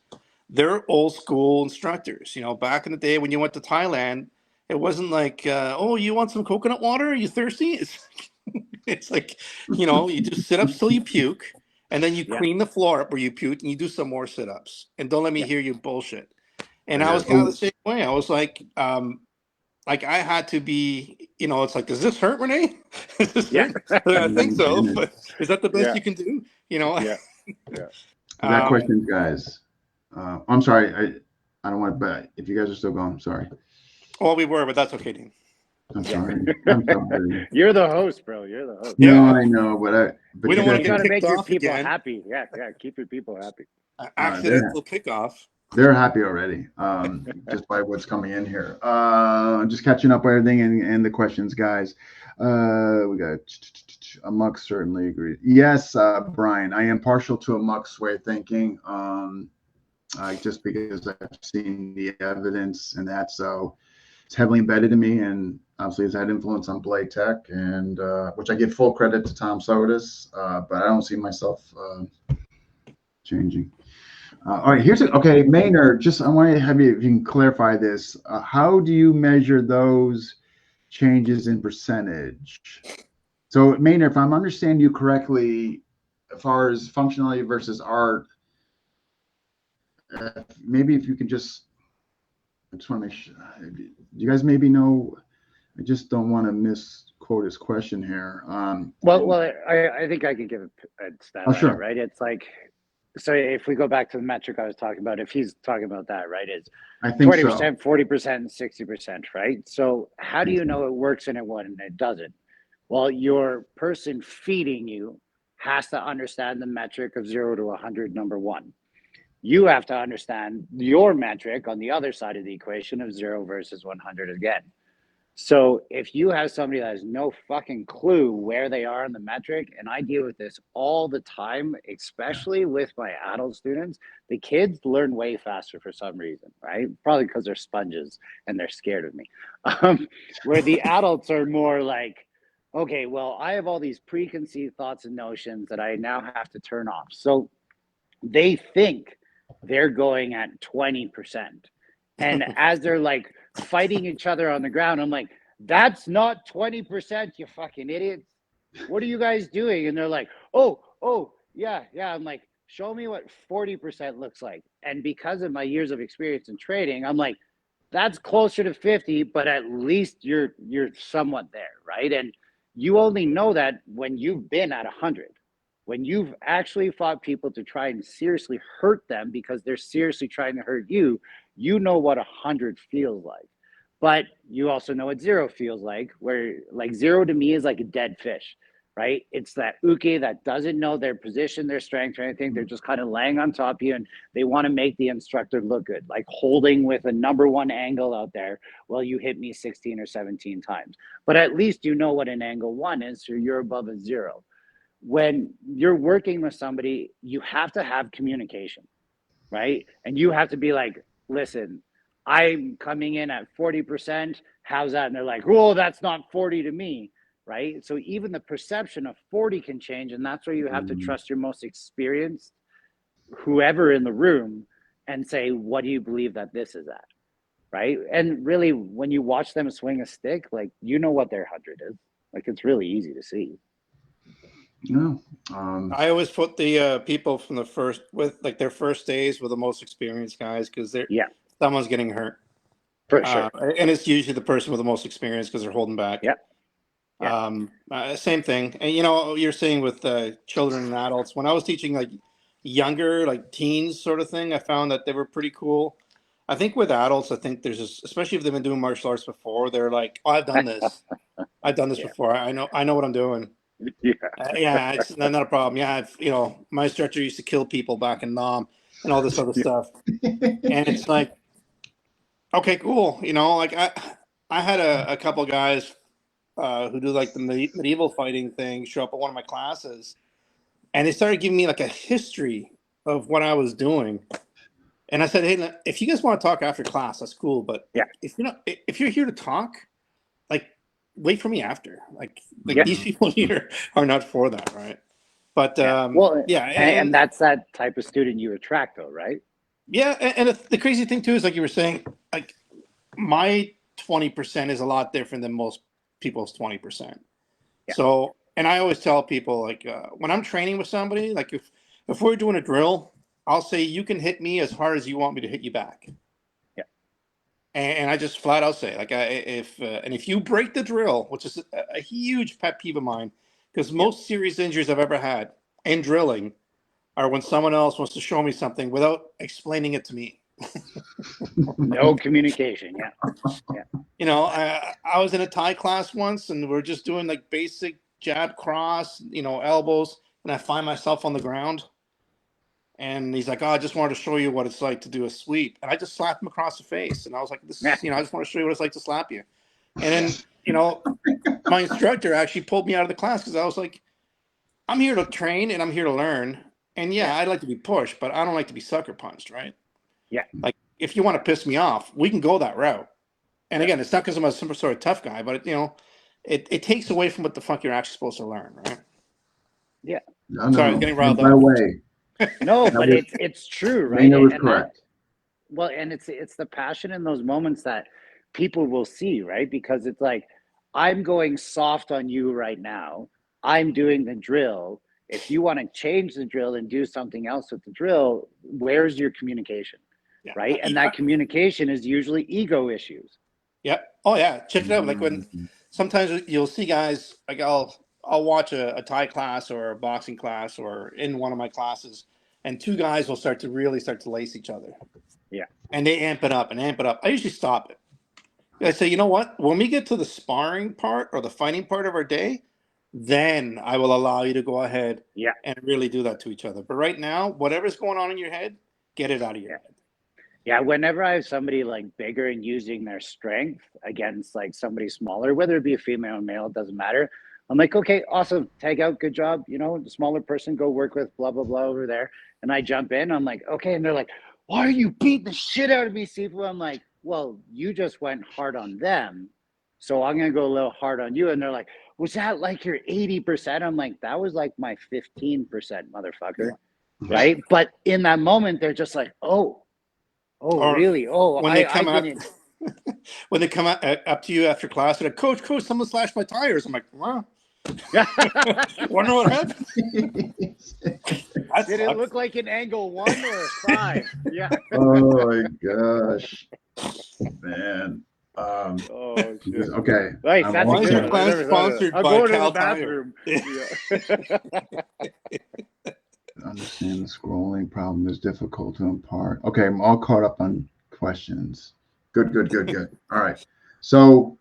they're old school instructors. You know, back in the day when you went to Thailand, it wasn't like, oh, you want some coconut water? Are you thirsty? It's like, you know, you do sit-ups till you puke, and then you clean the floor up where you puked, and you do some more sit-ups. And don't let me hear you bullshit. And I was kind of the same way. I was like I had to be, you know, it's like, does this hurt, Rene? Does this hurt? I think so, but is that the best you can do? You know? Yeah. I got questions, guys. I'm sorry. I don't want to, but if you guys are still going, I'm sorry. Well, we were, but that's okay, Dean. I'm sorry. I'm sorry. You're the host, bro. You're the host. No, I know, but we don't want to You gotta get make kicked your off people again. happy. Yeah, keep your people happy. Accidental kickoff. They're happy already, just by what's coming in here. Just catching up on everything and the questions, guys. We got a muck certainly agreed. Yes, Brian, I am partial to a muck's way of thinking. Just because I've seen the evidence and that, so it's heavily embedded in me, and obviously it's had influence on Blade Tech, and which I give full credit to Tom Sodas, but I don't see myself changing. All right, okay, Maynard, just I want to have you, if you can clarify this. How do you measure those changes in percentage? So, Maynard, if I'm understanding you correctly, as far as functionality versus art, maybe if you can just, I just want to make sure, you guys maybe know, I just don't want to misquote his question here. Well, I think I can give a stat on it, sure. right? It's like, so if we go back to the metric I was talking about, if he's talking about that, right, it's I think 20%, so. 40%, and 60%, right? So how do you know it works in it one and it doesn't? Well, your person feeding you has to understand the metric of 0 to 100, number one. You have to understand your metric on the other side of the equation of 0 versus 100 again. So if you have somebody that has no fucking clue where they are in the metric, and I deal with this all the time, especially with my adult students, the kids learn way faster for some reason, right? Probably because they're sponges and they're scared of me. Where the adults are more like, okay, well, I have all these preconceived thoughts and notions that I now have to turn off. So they think they're going at 20%. And as they're like fighting each other on the ground, I'm like, that's not 20%, you fucking idiots. What are you guys doing? And they're like, oh, yeah. I'm like, show me what 40% looks like. And because of my years of experience in trading, I'm like, that's closer to 50, but at least you're somewhat there, right? And you only know that when you've been at 100. When you've actually fought people to try and seriously hurt them because they're seriously trying to hurt you, you know what 100 feels like. But you also know what 0 feels like, where like 0 to me is like a dead fish, right? It's that uke that doesn't know their position, their strength, or anything. They're just kind of laying on top of you, and they want to make the instructor look good, like holding with a number one angle out there. Well, you hit me 16 or 17 times. But at least you know what an angle 1 is, so you're above a 0. When you're working with somebody, you have to have communication, right? And you have to be like, listen, I'm coming in at 40%. How's that? And they're like, oh, that's not 40 to me, right? So even the perception of 40 can change. And that's where you have to trust your most experienced, whoever in the room, and say, what do you believe that this is at, right? And really, when you watch them swing a stick, like, you know what their 100 is. Like, it's really easy to see. No. I always put the people from the first with like their first days with the most experienced guys because someone's getting hurt for sure, and it's usually the person with the most experience because they're holding back. Yeah. Same thing. And you know, you're saying with children and adults, when I was teaching like younger, like teens sort of thing, I found that they were pretty cool. I think with adults, I think there's this, especially if they've been doing martial arts before, they're like, oh, I've done this. I've done this Yeah. before. I know what I'm doing. Yeah. Yeah, it's not a problem. Yeah, you know, my instructor used to kill people back in Nam and all this other stuff. And it's like, okay, cool. You know, like I had a couple guys who do like the medieval fighting thing show up at one of my classes, and they started giving me like a history of what I was doing. And I said, hey, if you guys want to talk after class, that's cool. But Yeah. if you're here to talk, like, wait for me after. Like Yeah. these people here are not for that, right? But Well, yeah, and that's that type of student you attract, though, right? yeah, and the crazy thing too is like you were saying, like my 20% is a lot different than most people's 20%. Yeah. So, and I always tell people like when I'm training with somebody, like if we're doing a drill, I'll say you can hit me as hard as you want me to hit you back. Yeah. And I just flat out say like if you break the drill, which is a huge pet peeve of mine, because most serious injuries I've ever had in drilling are when someone else wants to show me something without explaining it to me. No communication. Yeah. Yeah. You know, I was in a Thai class once and we're just doing like basic jab cross, you know, elbows, and I find myself on the ground. And he's like, oh, I just wanted to show you what it's like to do a sweep. And I just slapped him across the face. And I was like, this is, you know, I just want to show you what it's like to slap you. And then, you know, my instructor actually pulled me out of the class because I was like, I'm here to train and I'm here to learn. And yeah, I'd like to be pushed, but I don't like to be sucker punched, right? Yeah. Like, if you want to piss me off, we can go that route. And again, it's not because I'm a some sort of tough guy, but you know, it takes away from what the fuck you're actually supposed to learn, right? Yeah. No, Sorry, I was getting riled by the up. way, No, but it's true, right? Rene was And correct. well, and it's the passion in those moments that people will see, right? Because it's like, I'm going soft on you right now. I'm doing the drill. If you want to change the drill and do something else with the drill, where's your communication? Yeah. Right? And that communication is usually ego issues. Yep. Oh yeah. Check it out. Like when sometimes you'll see guys like I'll watch a Thai class or a boxing class or in one of my classes, and two guys will start to lace each other. Yeah. And they amp it up and amp it up. I usually stop it. I say, you know what? When we get to the sparring part or the fighting part of our day, then I will allow you to go ahead and really do that to each other. But right now, whatever's going on in your head, get it out of your head. Yeah, whenever I have somebody like bigger and using their strength against like somebody smaller, whether it be a female or male, it doesn't matter. I'm like, okay, awesome, tag out, good job. You know, the smaller person, go work with blah blah blah over there. And I jump in. I'm like, okay, and they're like, why are you beating the shit out of me, Sifu? I'm like, well, you just went hard on them, so I'm gonna go a little hard on you. And they're like, was that like your 80%? I'm like, that was like my 15%, motherfucker, right? But in that moment, they're just like, oh. Oh, Or really? Oh, when they come I up, didn't. when they come up to you after class, they're like, Coach, someone slashed my tires. I'm like, wow. Wonder what happened. Did it look like an angle 1 or a 5? Yeah. Oh my gosh, man. Oh shit. Okay. Nice. That's Why a is good your one. class sponsored I'll by go to Cal the bathroom. Understand the scrolling problem is difficult to impart. Okay, I'm all caught up on questions. Good. All right. So,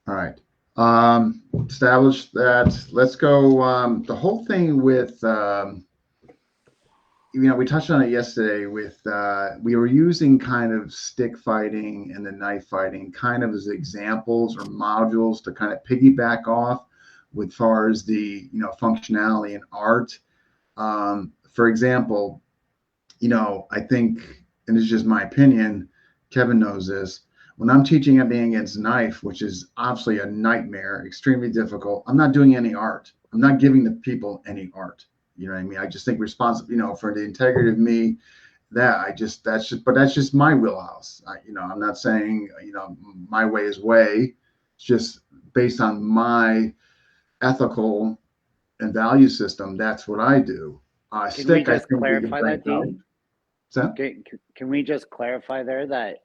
all right. Establish that. Let's go. The whole thing with, we touched on it yesterday with, we were using kind of stick fighting and the knife fighting kind of as examples or modules to kind of piggyback off with far as the, functionality and art. For example, I think, and it's just my opinion, Kevin knows this, when I'm teaching at being against knife, which is obviously a nightmare, extremely difficult, I'm not doing any art. I'm not giving the people any art. You know what I mean? I just think responsible, for the integrity of me, that's just my wheelhouse. I'm not saying, my way is way. It's just based on my ethical and value system. That's what I do. Can we just clarify that, Dean? So? Can we just clarify there that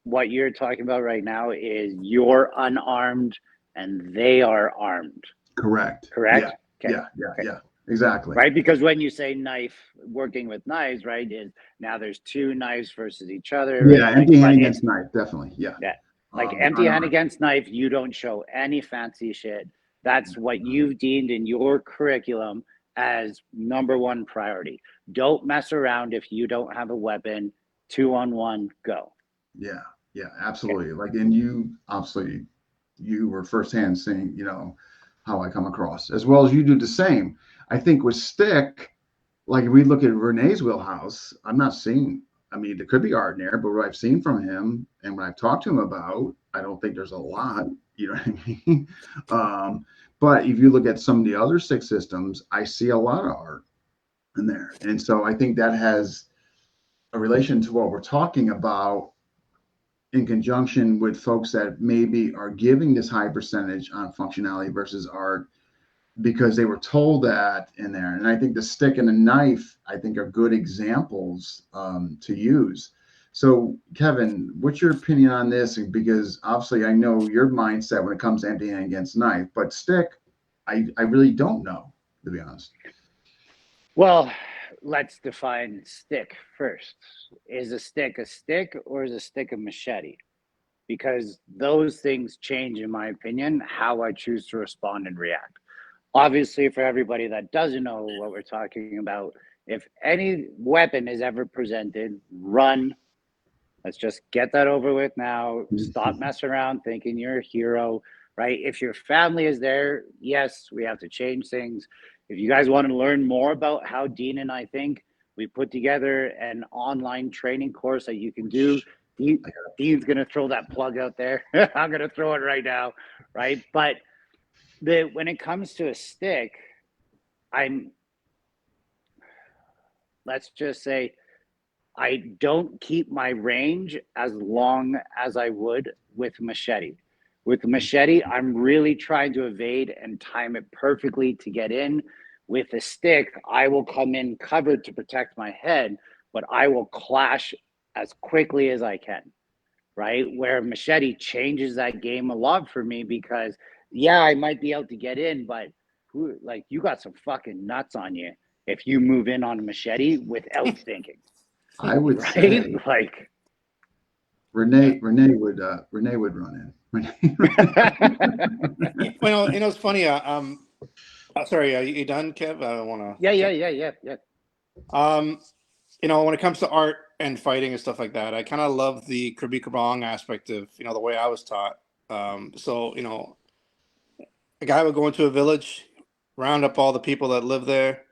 what you're talking about right now is your unarmed and they are armed. Correct. Correct? Yeah. Okay. Yeah. Exactly. Right? Because when you say knife, working with knives, right, is now there's two knives versus each other. Yeah, Right? empty Like, hand against knife, definitely. Yeah. Yeah. Like empty hand unarmed. against knife, you don't show any fancy shit. That's what you've deemed in your curriculum as number one priority. Don't mess around if you don't have a weapon. 2-on-1, go. Yeah, Okay. absolutely. Like, and you obviously, you were firsthand seeing, how I come across, as well as you do the same. I think with stick, like if we look at Rene's wheelhouse, I'm not seeing. I mean, there could be art in there, but what I've seen from him and what I've talked to him about, I don't think there's a lot. You know what I mean? But if you look at some of the other stick systems, I see a lot of art in there, and so I think that has a relation to what we're talking about in conjunction with folks that maybe are giving this high percentage on functionality versus art because they were told that in there. And I think the stick and the knife, I think, are good examples to use. So, Kevin, what's your opinion on this? Because obviously, I know your mindset when it comes to empty hand against knife, but stick, I really don't know, to be honest. Well, let's define stick first. Is a stick or is a stick a machete? Because those things change, in my opinion, how I choose to respond and react. Obviously, for everybody that doesn't know what we're talking about, if any weapon is ever presented, run. Let's just get that over with now. Stop messing around thinking you're a hero, right? If your family is there, yes, we have to change things. If you guys want to learn more about how Dean and I think, we put together an online training course that you can do. Dean's going to throw that plug out there. I'm going to throw it right now, right? But when it comes to a stick, let's just say, I don't keep my range as long as I would with machete. With machete, I'm really trying to evade and time it perfectly to get in. With a stick, I will come in covered to protect my head, but I will clash as quickly as I can, right? Where machete changes that game a lot for me because, yeah, I might be able to get in, but you got some fucking nuts on you if you move in on a machete without thinking. I would right? say Like Rene would run in. Well, it's funny. Sorry, are you done, Kev? I don't want to. Yeah. When it comes to art and fighting and stuff like that, I kind of love the Krabi Krabong aspect of the way I was taught. So a guy would go into a village, round up all the people that live there,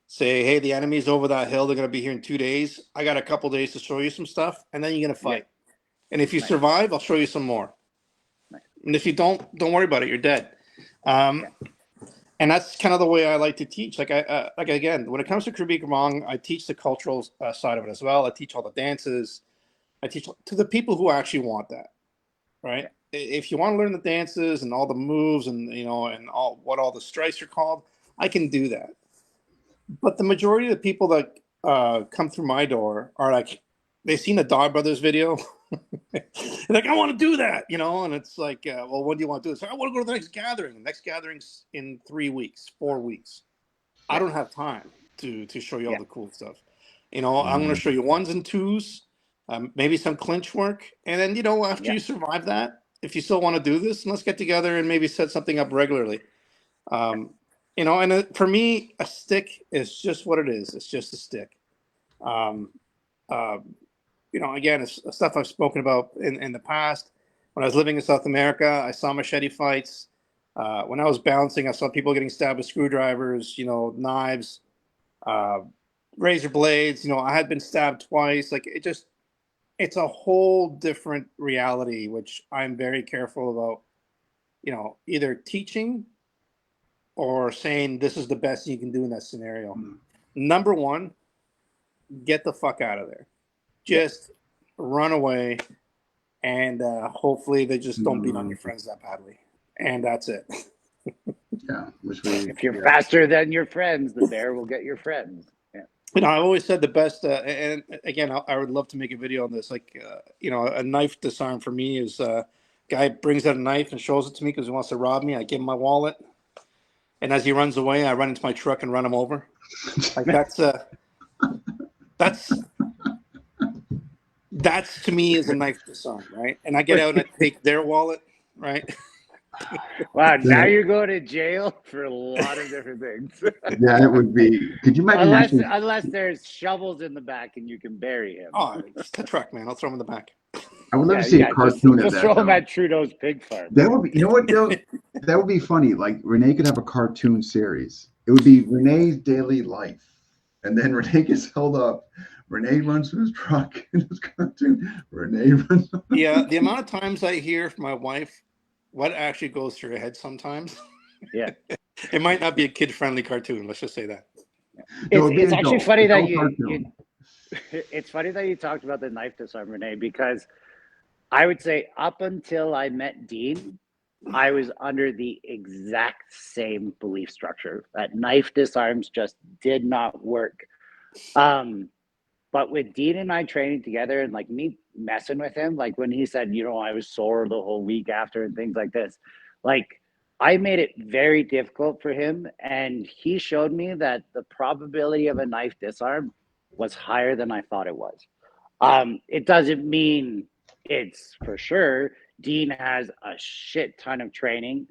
say, "Hey, the enemy's over that hill. They're gonna be here in 2 days. I got a couple days to show you some stuff, and then you're gonna fight. And if you survive, I'll show you some more. And if you don't worry about it. You're dead." And that's kind of the way I like to teach. Like again, when it comes to Krabi Krabong, I teach the cultural side of it as well. I teach all the dances. I teach to the people who actually want that, right? If you want to learn the dances and all the moves and and all the strikes are called, I can do that. But the majority of the people that come through my door are like, they've seen the Dog Brothers video. Like, I want to do that, and it's like, well, when do you want to do this? I want to go to the next gathering. The next gathering's in 3 weeks, 4 weeks. I don't have time to show you all the cool stuff. I'm going to show you ones and twos, maybe some clinch work, and then after you survive that, if you still want to do this, let's get together and maybe set something up regularly. And for me, a stick is just what it is. It's just a stick. Again, it's stuff I've spoken about in the past. When I was living in South America, I saw machete fights. When I was bouncing, I saw people getting stabbed with screwdrivers, knives, razor blades. I had been stabbed twice. Like, it's a whole different reality, which I'm very careful about, either teaching or saying this is the best you can do in that scenario. Number one, get the fuck out of there. Just run away, and hopefully they just don't beat on your friends that badly. And that's it. If you're faster than your friends, the bear will get your friends. I've always said the best, and again, I would love to make a video on this. Like, a knife disarm for me is Guy brings out a knife and shows it to me because he wants to rob me. I give him my wallet, and as he runs away, I run into my truck and run him over. Like that's to me is a knife disarm, right? And I get out and I take their wallet, right? Wow, now you're going to jail for a lot of different things. Yeah, it would be. Could you imagine? Unless there's shovels in the back and you can bury him. Oh, it's the truck, man. I'll throw him in the back. I would love to see a cartoon of just that. Throw him though. at Trudeau's pig farm. That would be. You know what though? That would be funny. Like Rene could have a cartoon series. It would be Rene's daily life, and then Rene gets held up. Rene runs to his truck in his cartoon. Rene runs. Yeah, the amount of times I hear from my wife what actually goes through her head sometimes. Yeah. It might not be a kid-friendly cartoon. Let's just say that. It's actually funny that it's funny that you talked about the knife disarm, Rene, because I would say up until I met Dean, I was under the exact same belief structure that knife disarms just did not work. But with Dean and I training together and like me messing with him, like when he said, I was sore the whole week after and things like this, like I made it very difficult for him. And he showed me that the probability of a knife disarm was higher than I thought it was. It doesn't mean it's for sure. Dean has a shit ton of training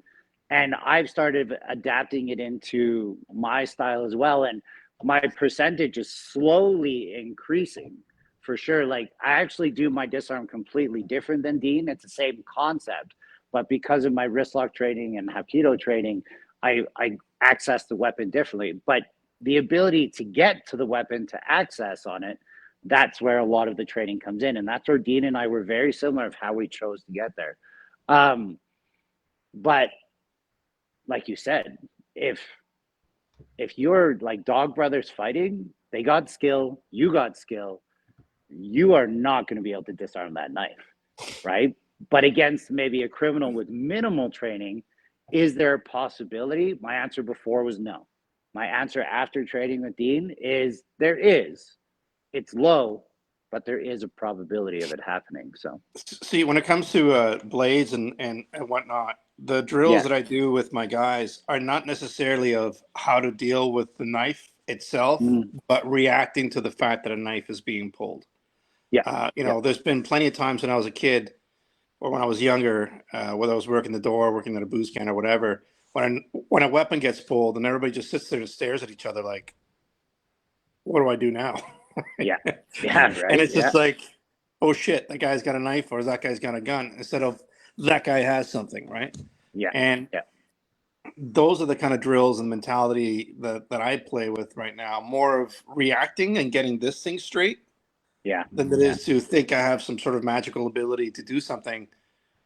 and I've started adapting it into my style as well. And my percentage is slowly increasing for sure. Like I actually do my disarm completely different than Dean. It's the same concept, but because of my wrist lock training and Hapkido training, I access the weapon differently. But the ability to get to the weapon, to access on it, that's where a lot of the training comes in. And that's where Dean and I were very similar of how we chose to get there. But like you said, if you're like dog brothers fighting, they got skill, you got skill, you are not going to be able to disarm that knife, right? But against maybe a criminal with minimal training, is there a possibility? My answer before was no. My answer after training with Dean is there is. It's low, but there is a probability of it happening. So see, when it comes to blades and whatnot, the drills that I do with my guys are not necessarily of how to deal with the knife itself, but reacting to the fact that a knife is being pulled. There's been plenty of times when I was a kid or when I was younger, whether I was working the door, working at a booze can or whatever, when a weapon gets pulled and everybody just sits there and stares at each other like, what do I do now? Right. And it's just like, oh shit, that guy's got a knife or that guy's got a gun instead of that guy has something, right? Those are the kind of drills and mentality that I play with right now. More of reacting and getting this thing straight than it is to think I have some sort of magical ability to do something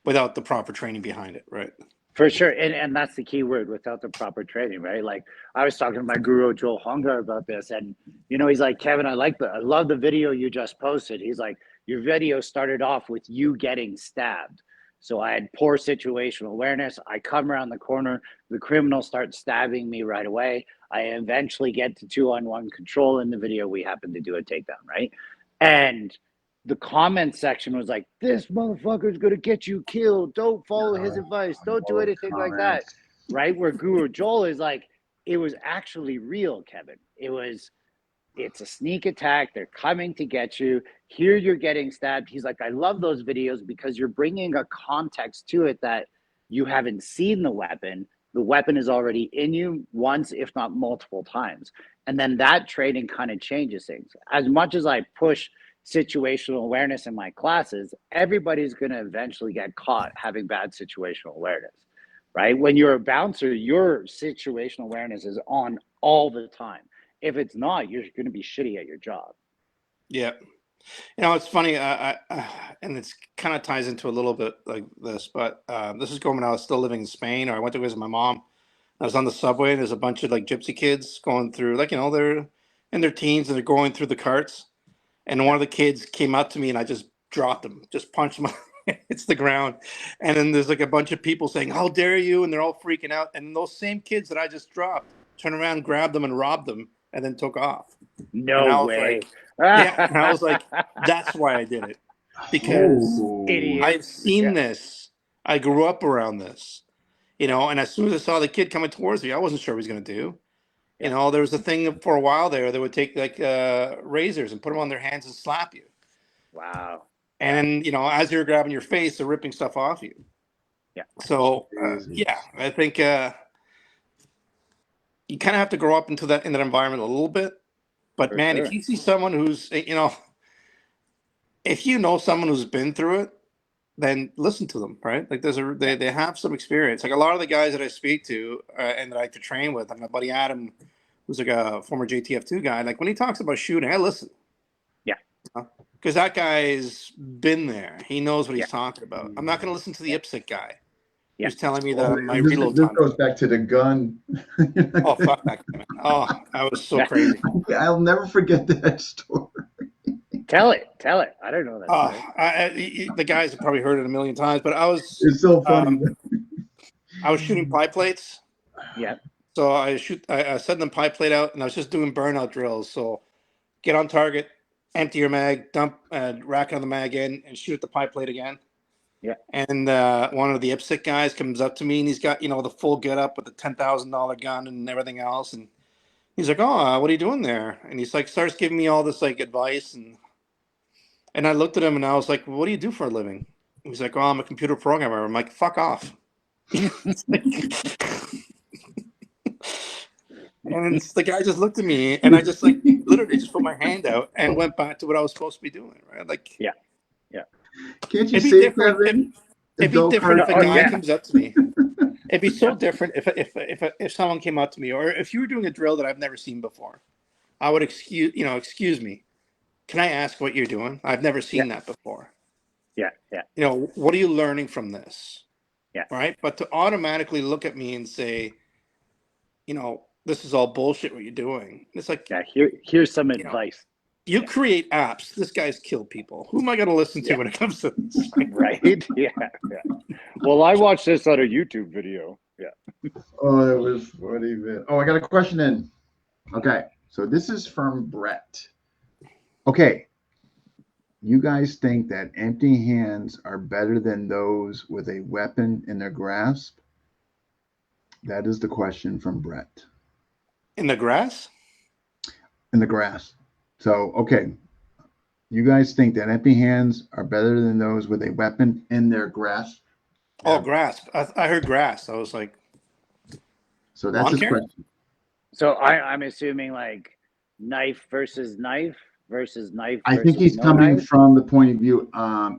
without the proper training behind it, right? For sure. And that's the key word, without the proper training, right? Like I was talking to my guru, Joel Hongar, about this. And, he's like, Kevin, I love the video you just posted. He's like, your video started off with you getting stabbed. So I had poor situational awareness. I come around the corner. The criminal starts stabbing me right away. I eventually get to 2-on-1 control in the video. We happen to do a takedown, right? And the comment section was like, this motherfucker's going to get you killed. Don't follow his advice. Don't do anything like that. Right? Where Guru Joel is like, it was actually real, Kevin. It's a sneak attack. They're coming to get you. Here you're getting stabbed. He's like, I love those videos because you're bringing a context to it that you haven't seen the weapon. The weapon is already in you once, if not multiple times. And then that training kind of changes things. As much as I push situational awareness in my classes, everybody's going to eventually get caught having bad situational awareness, right? When you're a bouncer, your situational awareness is on all the time. If it's not, you're going to be shitty at your job. Yeah. It's funny, and it's kind of ties into a little bit like this, but this is going when I was still living in Spain, or I went to visit my mom. I was on the subway, and there's a bunch of like gypsy kids going through, they're in their teens, and they're going through the carts. And one of the kids came up to me and I just dropped him, just punched him. It's the ground. And then there's like a bunch of people saying, how dare you? And they're all freaking out. And those same kids that I just dropped turned around, grabbed them and robbed them and then took off. No way. And I was like, that's why I did it. Because I've seen this. I grew up around this, you know, and as soon as I saw the kid coming towards me, I wasn't sure what he was going to do. You know, there was a thing for a while there. They would take like razors and put them on their hands and slap you. Wow. And, you know, as you're grabbing your face, they're ripping stuff off you. Yeah. So, yeah, I think you kind of have to grow up into that environment a little bit. But For man, sure. if you see someone who's, you know, if you know someone who's been through it, then listen to them, right? Like they have some experience. Like a lot of the guys that I speak to and that I like to train with, like my buddy Adam, who's like a former JTF2 guy. Like when he talks about shooting, I listen. Yeah. Because that guy's been there. He knows what he's talking about. I'm not going to listen to the IPSC guy who's telling me that my reload this time. goes back to the gun. Oh, fuck that guy, man. Oh, that was so crazy. I'll never forget that story. Tell it. I don't know that story. The guys have probably heard it a million times, but I was It's so funny. I was shooting pie plates. Yeah. So I set them pie plate out, and I was just doing burnout drills. So get on target, empty your mag, dump, rack on the mag in, and shoot at the pie plate again. Yeah. And one of the IPSC guys comes up to me, and he's got, you know, the full get up with the $10,000 gun and everything else, and he's like, "Oh, what are you doing there?" And he's like, starts giving me all this like advice, and I looked at him and I was like, "What do you do for a living?" He's like, "Oh, I'm a computer programmer." I'm like, "Fuck off." And the guy just looked at me, and I just like literally just put my hand out and went back to what I was supposed to be doing. Right? Like, yeah. Can't you it'd be say, different. Kevin? It'd be different if a guy yeah. comes up to me. It'd be so different if someone came up to me, or if you were doing a drill that I've never seen before. I would excuse me. Can I ask what you're doing? I've never seen that before. Yeah. You know, what are you learning from this? Yeah. Right. But to automatically look at me and say, you know, this is all bullshit what you're doing. It's like, Yeah. Here's some advice. You create apps. This guy's killed people. Who am I going to listen to when it comes to this? Right? Yeah. Well, I watched this on a YouTube video. Yeah. Oh, it was funny, man. Oh, I got a question in. Okay, so this is from Brett. Okay, you guys think that empty hands are better than those with a weapon in their grasp? That is the question from Brett. In the grass? In the grass. So, okay, you guys think that empty hands are better than those with a weapon in their grasp? Oh, grasp. I heard grass. I was like, so that's his question. So I'm assuming like knife versus knife versus knife. I think he's coming from the point of view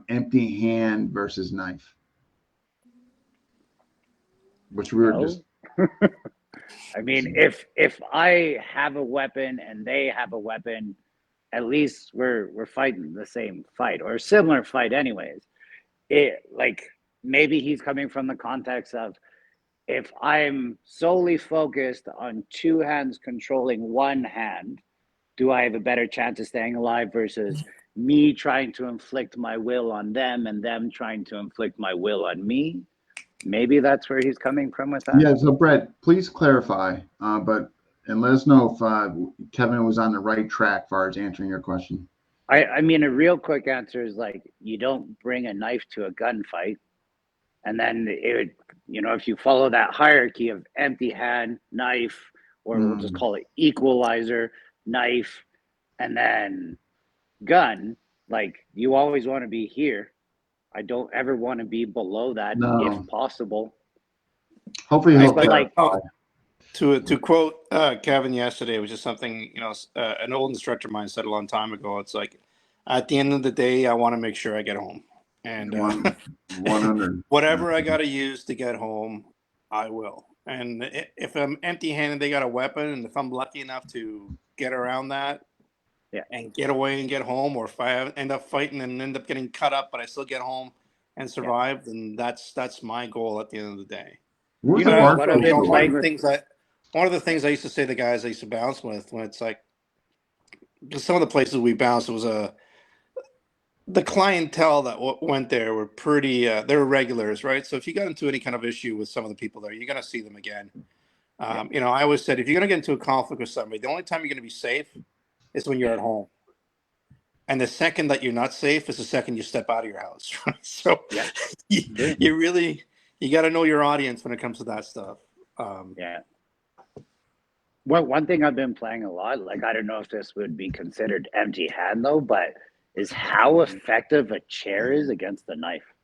empty hand versus knife, which we were just. I mean, if I have a weapon and they have a weapon, at least we're fighting the same fight or a similar fight, anyways. It like maybe he's coming from the context of if I'm solely focused on two hands controlling one hand, do I have a better chance of staying alive versus me trying to inflict my will on them and them trying to inflict my will on me? Maybe that's where he's coming from with that. Yeah. So, Brett, please clarify, and let us know if Kevin was on the right track as far as answering your question. I mean, a real quick answer is like you don't bring a knife to a gunfight, and then it would, you know, if you follow that hierarchy of empty hand, knife, or we'll just call it equalizer, knife, and then gun, like you always want to be here. I don't ever want to be below that if possible. Hopefully he'll to quote Kevin yesterday, which is something, you know, an old instructor of mine said a long time ago. It's like, at the end of the day, I want to make sure I get home. And 100. Whatever I got to use to get home, I will. And if I'm empty-handed, they got a weapon, and if I'm lucky enough to get around that, and get away and get home, or if I end up fighting and end up getting cut up, but I still get home and survive, then that's my goal at the end of the day. You know, one of the things I used to say to guys I used to bounce with, when it's like, some of the places we bounced, it was the clientele that went there were pretty, they were regulars, right? So if you got into any kind of issue with some of the people there, you're going to see them again. You know, I always said, if you're going to get into a conflict with somebody, the only time you're going to be safe is when you're at home. And the second that you're not safe is the second you step out of your house. Right? So Yeah. you really, you got to know your audience when it comes to that stuff. Yeah. Well, one thing I've been playing a lot, like I don't know if this would be considered empty hand though, but is how effective a chair is against the knife.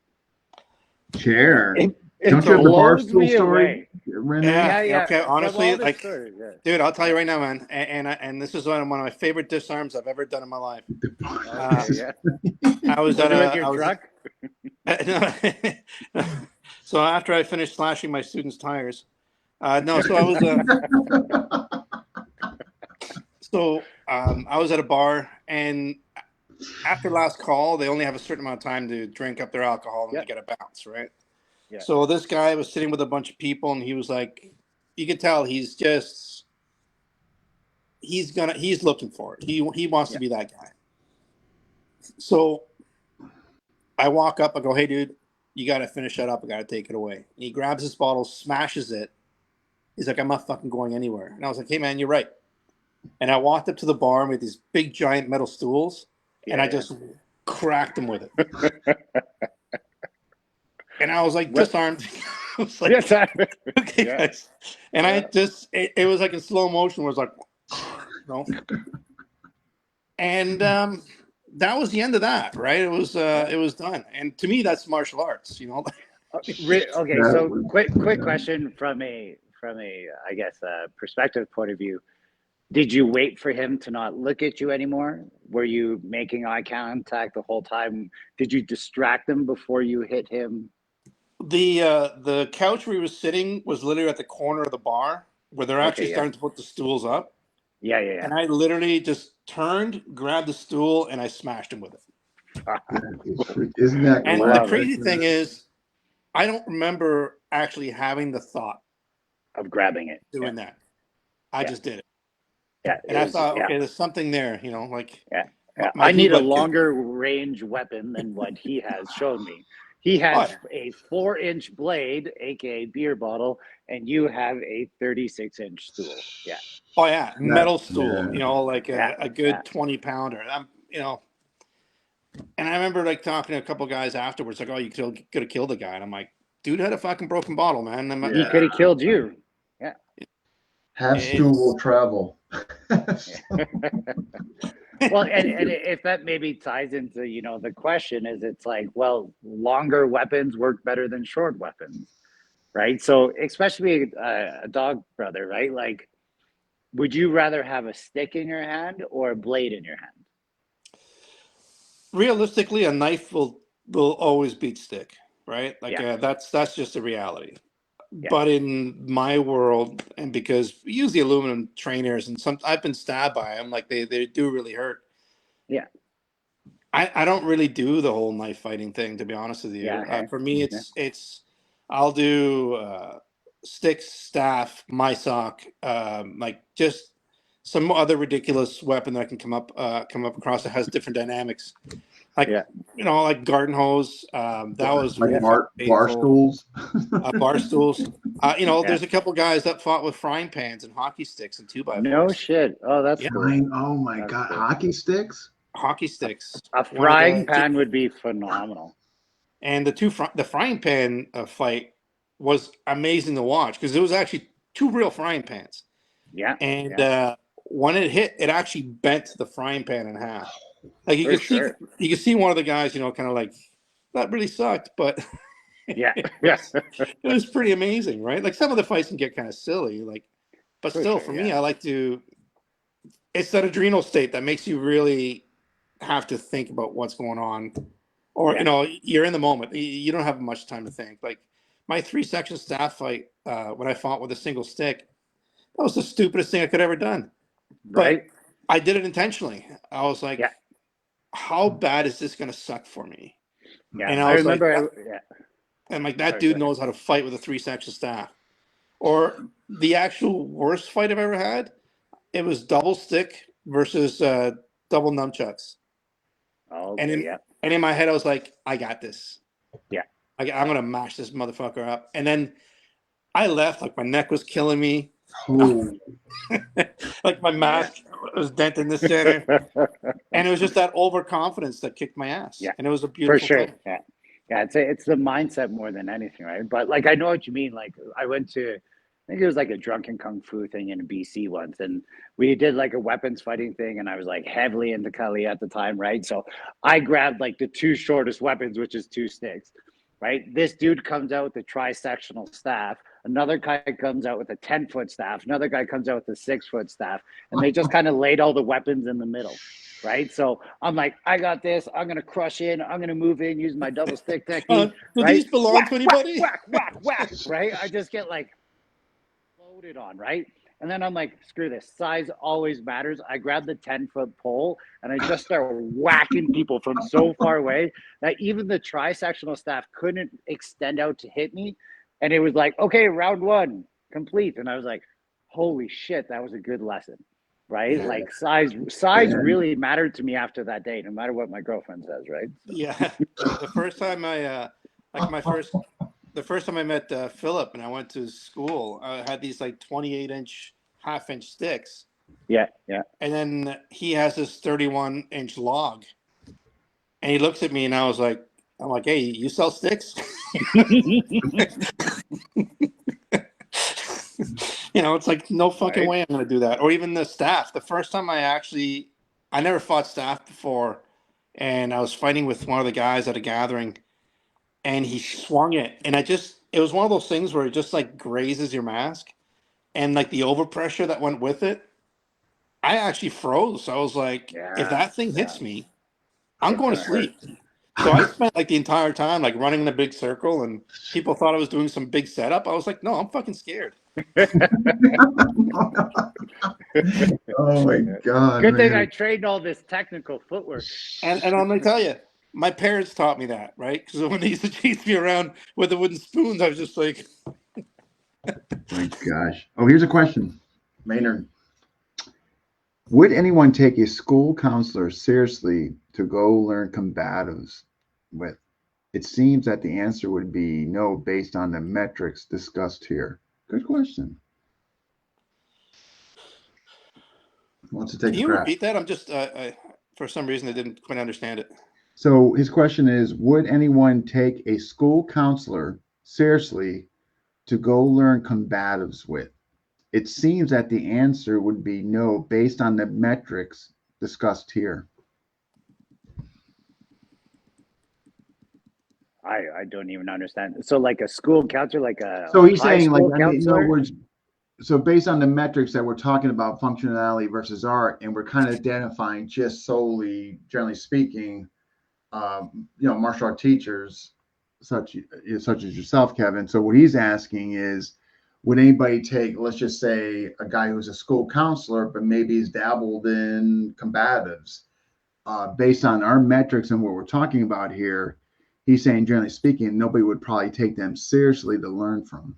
Chair. It Don't you have the blows barstool me story, away. Rene? Yeah. Okay. From Honestly, all the like, stories, yeah. dude, I'll tell you right now, man. And this is one of my favorite disarms I've ever done in my life. Okay, yeah. I was Was at it with a, your I was, truck? no. So after I finished slashing my students' tires, no, so I was, I was at a bar, and after last call, they only have a certain amount of time to drink up their alcohol and Yeah. they get a bounce, right? Yeah. So this guy was sitting with a bunch of people, and he was like, you could tell he's looking for it. He wants to be that guy. So I walk up, I go, hey dude, you got to finish that up. I got to take it away. And he grabs his bottle, smashes it. He's like, I'm not fucking going anywhere. And I was like, hey man, you're right. And I walked up to the bar with these big giant metal stools, and I just cracked him with it. And I was like, disarmed. I was like, Yes, okay, guys. And I just, it was like in slow motion, where it was like, you know. And that was the end of that, right? It was done. And to me, that's martial arts, you know. Okay, so quick question from a I guess perspective point of view. Did you wait for him to not look at you anymore? Were you making eye contact the whole time? Did you distract him before you hit him? The couch where he was sitting was literally at the corner of the bar where they're actually starting to put the stools up. Yeah. And I literally just turned, grabbed the stool, and I smashed him with it. Isn't that and glad? the crazy thing is, I don't remember actually having the thought of grabbing it, doing that. I just did it. Yeah. And I thought, okay, there's something there, you know, like. Yeah. I need a longer range weapon than what he has shown me. He has a 4-inch blade, aka beer bottle, and you have a 36-inch stool. Yeah. Oh yeah, metal stool. You know, like a good 20-pounder. You know, and I remember like talking to a couple guys afterwards, like, "Oh, you could have killed the guy," and I'm like, "Dude had a fucking broken bottle, man." He could have killed you. Yeah. Half stool will travel. Well, and if that maybe ties into, you know, the question is, it's like, well, longer weapons work better than short weapons, right? So especially a dog brother, right? Like, would you rather have a stick in your hand or a blade in your hand? Realistically, a knife will always beat stick, right? Like that's just a reality. But in my world, and because we use the aluminum trainers, and I've been stabbed by them, like they do really hurt. Yeah. I don't really do the whole knife fighting thing, to be honest with you. For me, it's I'll do sticks, staff, my sock, like just some other ridiculous weapon that I can come up across that has different dynamics. Like you know, like garden hose. That was like really bar stools. Bar stools. You know, there's a couple guys that fought with frying pans and hockey sticks and 2x4s. No shit. Oh, that's cool. Oh my god, cool. Hockey sticks. Hockey sticks. A frying pan would be phenomenal. And the frying pan fight was amazing to watch because it was actually 2 real frying pans. Yeah. And when it hit, it actually bent the frying pan in half. Like you could see one of the guys, you know, kind of like, that really sucked, but it was pretty amazing, right? Like some of the fights can get kind of silly, like, but still, for me, I like to. It's that adrenal state that makes you really have to think about what's going on, or you know, you're in the moment. You don't have much time to think. Like my 3-section staff fight, when I fought with a single stick, that was the stupidest thing I could ever done. Right. But I did it intentionally. I was like, how bad is this going to suck for me? Yeah. And I was remember. like, and like that dude knows how to fight with a 3-section staff. Or the actual worst fight I've ever had, it was double stick versus double nunchucks. Oh, and in my head, I was like, I got this. Yeah. I'm going to mash this motherfucker up. And then I left, like my neck was killing me. Oh. Like my mask It was dent in the center. And it was just that overconfidence that kicked my ass. Yeah, And it was a for beautiful sure. thing. Yeah. Yeah, it's the mindset more than anything, right? But like I know what you mean. Like I went to, I think it was like a drunken kung fu thing in BC once, and we did like a weapons fighting thing, and I was like heavily into Kali at the time, right? So I grabbed like the two shortest weapons, which is two sticks, right? This dude comes out with a tri-sectional staff, another guy comes out with a 10-foot staff, another guy comes out with a 6-foot staff, and they just kind of laid all the weapons in the middle. Right. So I'm like, I got this. I'm going to crush in. I'm going to move in using my double stick technique. Do Right. these belong Whack, to whack, anybody? whack, whack, whack. Right. I just get like loaded on. Right. And then I'm like, screw this. Size always matters. I grab the 10-foot pole and I just start whacking people from so far away that even the tri-sectional staff couldn't extend out to hit me. And it was like, okay, round one complete. And I was like, holy shit, that was a good lesson. Right? Yeah. Like size really mattered to me after that day, no matter what my girlfriend says, right? Yeah. The first time the first time I met Philip and I went to school, I had these like 28-inch, half-inch sticks. Yeah, yeah. And then he has this 31-inch log. And he looks at me and I'm like, hey, you sell sticks? It's like, no fucking way I'm going to do that. Or even the staff. The first time I never fought staff before. And I was fighting with one of the guys at a gathering. And he swung it. And it was one of those things where it just like grazes your mask. And like the overpressure that went with it, I actually froze. I was like, if that thing hits me, I'm going to sleep. So I spent like the entire time like running in a big circle, and people thought I was doing some big setup. I was like, no, I'm fucking scared. Oh my God. Good thing man. I trained all this technical footwork. And I'm going to tell you, my parents taught me that, right? Because when they used to chase me around with the wooden spoons, I was just like, My gosh. Oh, here's a question. Maynard. Would anyone take a school counselor seriously to go learn combatives with? It seems that the answer would be no, based on the metrics discussed here. Good question. Who wants to take can a you crack? repeat that? I'm just, for some reason, I didn't quite understand it. So his question is, would anyone take a school counselor seriously to go learn combatives with? It seems that the answer would be no, based on the metrics discussed here. I don't even understand. So like a school counselor, like a So he's high saying, like, school I mean, in counselor? other words, so based on the metrics that we're talking about, functionality versus art, and we're kind of identifying just solely, generally speaking, martial art teachers such as yourself, Kevin. So what he's asking is, would anybody take, let's just say, a guy who's a school counselor, but maybe he's dabbled in combatives, based on our metrics and what we're talking about here? He's saying, generally speaking, nobody would probably take them seriously to learn from.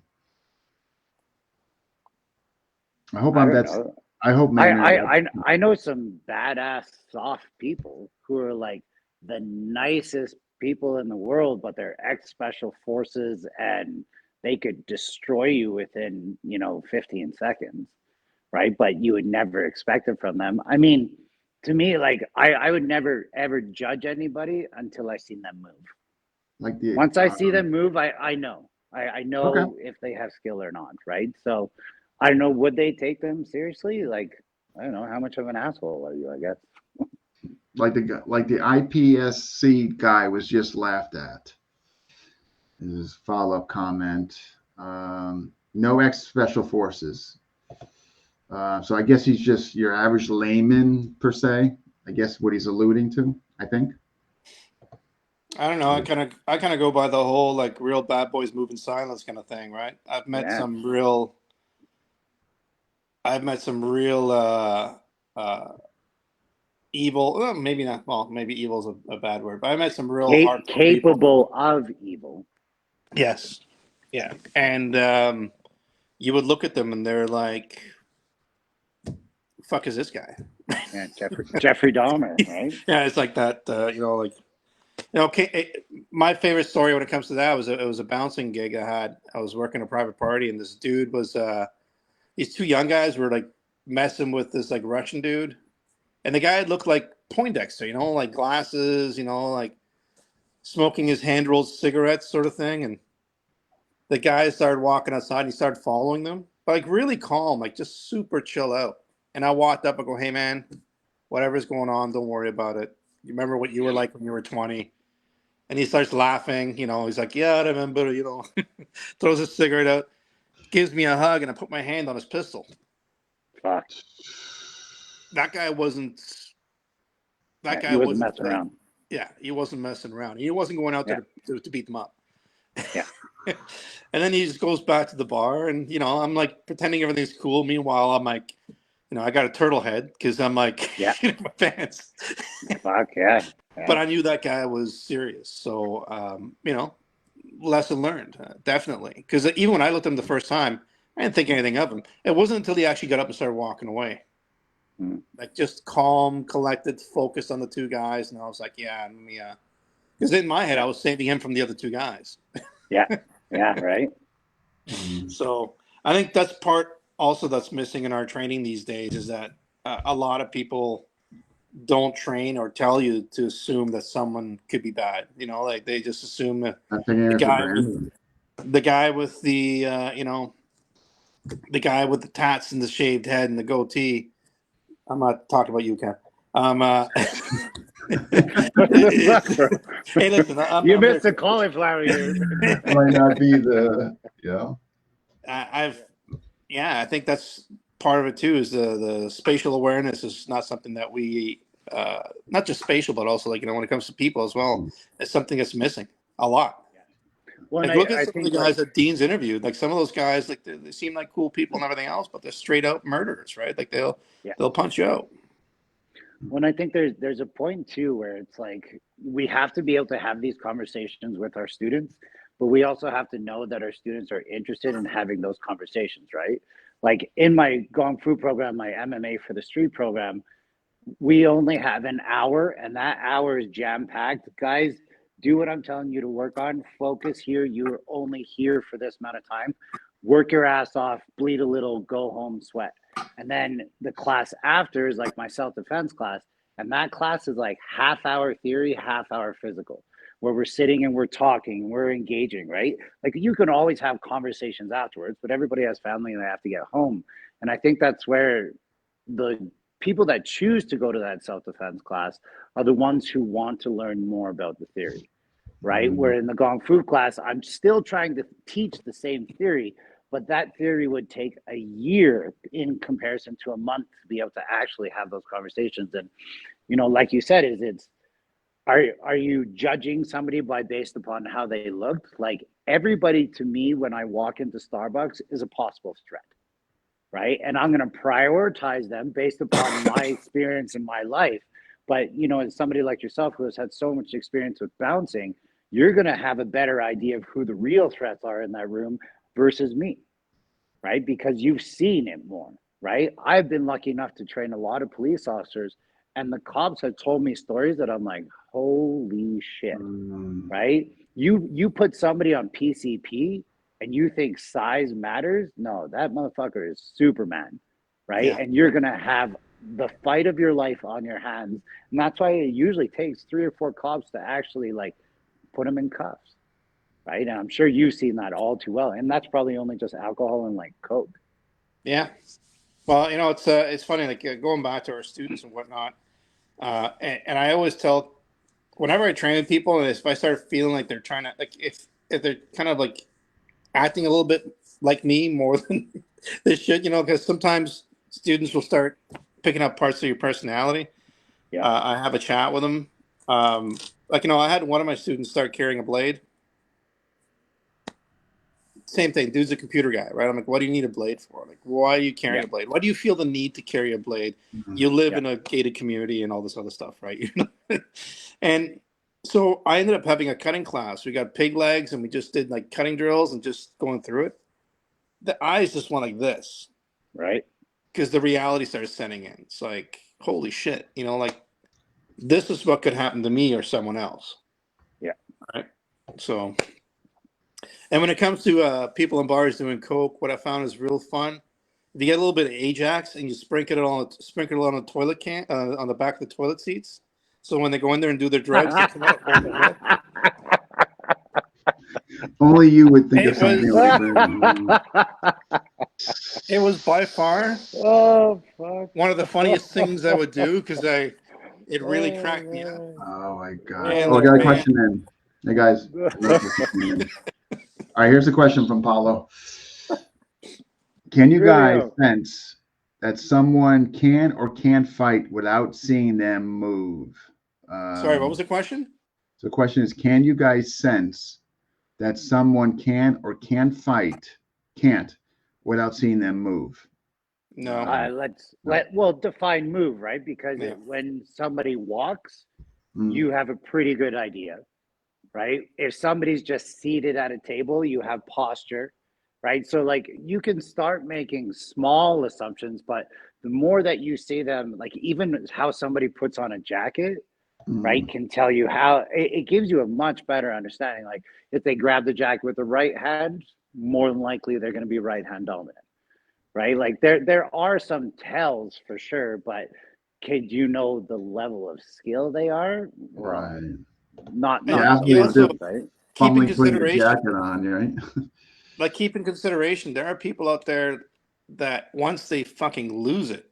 I hope I'm that's. Know. I hope I know some badass soft people who are like the nicest people in the world, but they're ex special forces and they could destroy you within 15 seconds, right? But you would never expect it from them. I mean, to me, like I would never ever judge anybody until I seen them move. Like once I see them move, I know. I know okay. if they have skill or not, right? So I don't know, would they take them seriously? Like, I don't know, how much of an asshole are you, I guess? Like the IPSC guy was just laughed at. His follow-up comment. No ex special forces. So I guess he's just your average layman per se. I guess what he's alluding to, I think. I don't know. I kind of go by the whole like real bad boys move in silence kind of thing, right? I've met some real evil. Well, maybe not. Well, maybe evil is a bad word, but I met some real capable of evil. Yes. Yeah. And you would look at them and they're like, fuck is this guy? Yeah, Jeffrey Dahmer, right? Yeah, it's like that, my favorite story when it comes to that was it was a bouncing gig I had. I was working a private party and this dude was these two young guys were like messing with this like Russian dude, and the guy looked like Poindexter, you know, like glasses, you know, like smoking his hand rolled cigarettes sort of thing. And the guy started walking outside and he started following them, but like really calm, like just super chill out. And I walked up and go, hey man, whatever's going on, don't worry about it. You remember what you were like when you were 20? And he starts laughing, you know, he's like, yeah, I remember, you know, throws his cigarette out, gives me a hug, and I put my hand on his pistol. Fuck. That guy wasn't, He wasn't messing around. Yeah, he wasn't messing around. He wasn't going out there to beat them up. Yeah. And then he just goes back to the bar, and you know, I'm like pretending everything's cool. Meanwhile, I'm like, you know, I got a turtle head because I'm like, my pants. Fuck yeah. But I knew that guy was serious, so you know, lesson learned, definitely. Because even when I looked at him the first time, I didn't think anything of him. It wasn't until he actually got up and started walking away, like just calm, collected, focused on the two guys, and I was like, yeah, because in my head I was saving him from the other two guys. Yeah, right. So I think that's part also that's missing in our training these days is that a lot of people don't train or tell you to assume that someone could be bad. You know, like they just assume that the guy with the you know, the guy with the tats and the shaved head and the goatee. I'm not talking about you, Ken. Hey, listen, you missed the cauliflower here. Might not be the I think that's part of it too. Is the spatial awareness is not something that we not just spatial, but also like, you know, when it comes to people as well, it's something that's missing a lot. Well, like, look at some of the guys that Dean's interviewed. Like some of those guys, like they seem like cool people and everything else, but they're straight out murderers, right? Like they'll punch you out. When I think there's a point too where it's like we have to be able to have these conversations with our students, but we also have to know that our students are interested in having those conversations, right? Like in my Gong Fu program, my MMA for the Street program, we only have an hour, and that hour is jam packed. Guys, do what I'm telling you to work on. Focus here. You're only here for this amount of time. Work your ass off, bleed a little, go home, sweat. And then the class after is like my self-defense class. And that class is like half hour theory, half hour physical, where we're sitting and we're talking, we're engaging, right? Like you can always have conversations afterwards, but everybody has family and they have to get home. And I think that's where the people that choose to go to that self-defense class are the ones who want to learn more about the theory, right? Where in the Gong Fu class, I'm still trying to teach the same theory, but that theory would take a year in comparison to a month to be able to actually have those conversations. And, you know, like you said, are you judging somebody based upon how they looked? Like everybody to me, when I walk into Starbucks is a possible threat, right? And I'm going to prioritize them based upon my experience in my life. But, you know, as somebody like yourself who has had so much experience with bouncing, you're going to have a better idea of who the real threats are in that room versus me, right? Because you've seen it more, right? I've been lucky enough to train a lot of police officers, and the cops have told me stories that I'm like, holy shit, right? You put somebody on PCP and you think size matters? No, that motherfucker is Superman, right? Yeah. And you're going to have the fight of your life on your hands. And that's why it usually takes 3 or 4 cops to actually like put them in cuffs, right? And I'm sure you've seen that all too well. And that's probably only just alcohol and like Coke. Yeah. Well, you know, it's funny, like going back to our students and whatnot. And I always tell, whenever I train with people, and if I start feeling like they're trying to, like, if they're kind of like acting a little bit like me more than they should, you know, because sometimes students will start picking up parts of your personality. Yeah. I have a chat with them. Like, you know, I had one of my students start carrying a blade. Same thing. Dude's a computer guy, right? I'm like, what do you need a blade for? Like, why are you carrying a blade? Why do you feel the need to carry a blade? You live in a gated community and all this other stuff, right? And so I ended up having a cutting class. We got pig legs and we just did like cutting drills and just going through it. The eyes just went like this. Right. Because the reality started setting in. It's like, holy shit, you know, like this is what could happen to me or someone else. Yeah. Right. So, and when it comes to people in bars doing coke, what I found is real fun if you get a little bit of Ajax and you sprinkle it on the toilet can on the back of the toilet seats, so when they go in there and do their drugs, they come out holding their head. Only you would think of It something was like that. it was by far Oh fuck! one of the funniest things I would do because it really cracked me up. Oh my gosh. And Oh, I the got a man, question in. Hey guys. All right, here's a question from Paulo. Can you Here we guys go. sense that someone can or can't fight without seeing them move? sorry, what was the question? So the question is, can you guys sense that someone can or can't without seeing them move? No. Well define move, right? Because Yeah. when somebody walks, Mm. you have a pretty good idea, right? If somebody's just seated at a table, you have posture, right? So like you can start making small assumptions, but the more that you see them, like even how somebody puts on a jacket, right, Mm. can tell you how it gives you a much better understanding. Like if they grab the jacket with the right hand, more than likely they're going to be right hand dominant, right? Like there are some tells for sure, but can you know the level of skill they are? Well, Right. not The And athlete you is also just right? keep in fumbling putting the consideration, jacket on, right? keep in consideration, there are people out there that once they fucking lose it,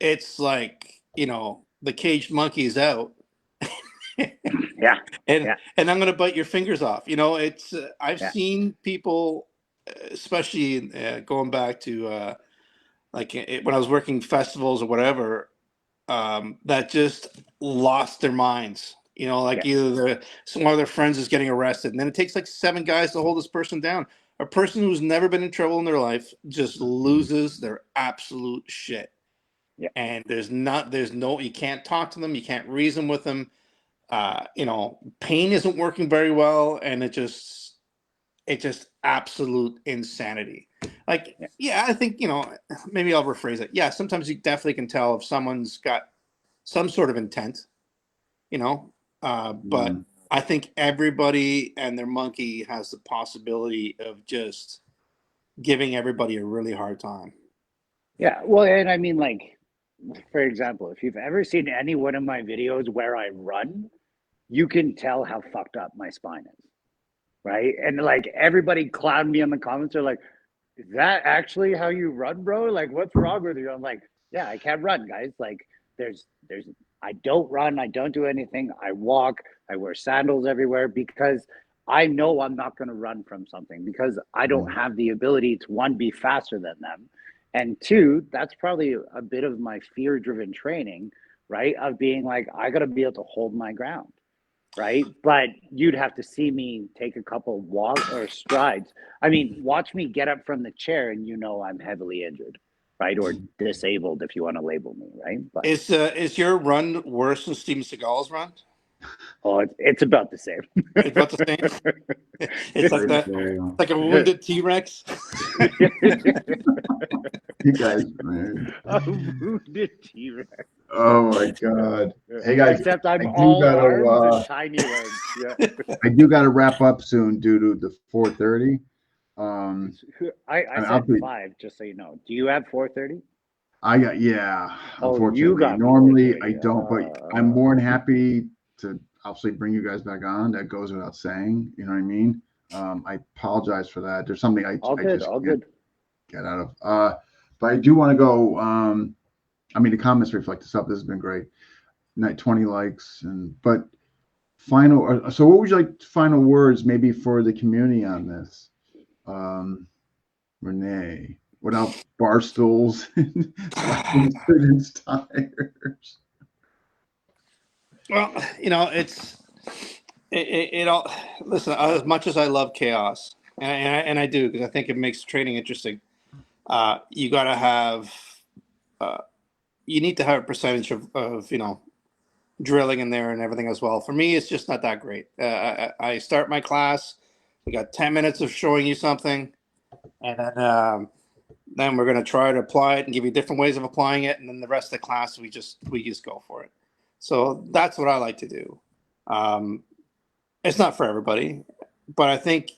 it's like, the caged monkey is out. Yeah, and yeah, and I'm gonna bite your fingers off. It's I've yeah. seen people, especially going back to when I was working festivals or whatever, that just lost their minds. Like Yes. either one of their friends is getting arrested, and then it takes like 7 guys to hold this person down. A person who's never been in trouble in their life just loses their absolute shit. Yeah. And you can't talk to them, you can't reason with them. Pain isn't working very well, and it's just absolute insanity. Like, Yeah. yeah, I think, maybe I'll rephrase it. Yeah, sometimes you definitely can tell if someone's got some sort of intent, but Mm. I think everybody and their monkey has the possibility of just giving everybody a really hard time. Yeah. Well, and I mean, like, for example, if you've ever seen any one of my videos where I run, you can tell how fucked up my spine is, right? And like everybody clown me in the comments are like, is that actually how you run, bro? Like, what's wrong with you? I'm like, yeah, I can't run, guys. Like, there's, I don't run, I don't do anything. I walk, I wear sandals everywhere because I know I'm not going to run from something because I don't Mm. have the ability to one, be faster than them. And two, that's probably a bit of my fear driven training, right? Of being like, I got to be able to hold my ground, right? But you'd have to see me take a couple walk or strides. I mean, watch me get up from the chair and I'm heavily injured, right? Or disabled if you want to label me, right? But Is your run worse than Steven Seagal's run? oh, it's about the same. It's about the same. It's like Right that, there. like a wounded T-Rex. You guys, man. A wounded T-Rex. Oh my God. Hey guys, Except I'm I do all gotta arms and tiny legs. Yeah. I do gotta wrap up soon due to the 4:30. I I'll said be, 5, just so you know. Do you have 4:30? yeah, Oh, you unfortunately. got Normally I 4:30. don't, but I'm more than happy to obviously bring you guys back on. That goes without saying, you know what I mean? I apologize for that. There's something All I good, just all can't good. get out of. But I do want to go. I mean, the comments reflect this up. This has been great. 20 likes, but final. So, what would you like final words, maybe for the community on this, Rene? Without bar stools and slapping students' tires. Well, it all. Listen, as much as I love chaos, and I do because I think it makes training interesting. You got to have. You need to have a percentage of drilling in there and everything as well. For me, it's just not that great. I start my class. We got 10 minutes of showing you something, and then we're going to try to apply it and give you different ways of applying it, and then the rest of the class we just go for it. So that's what I like to do. It's not for everybody, but I think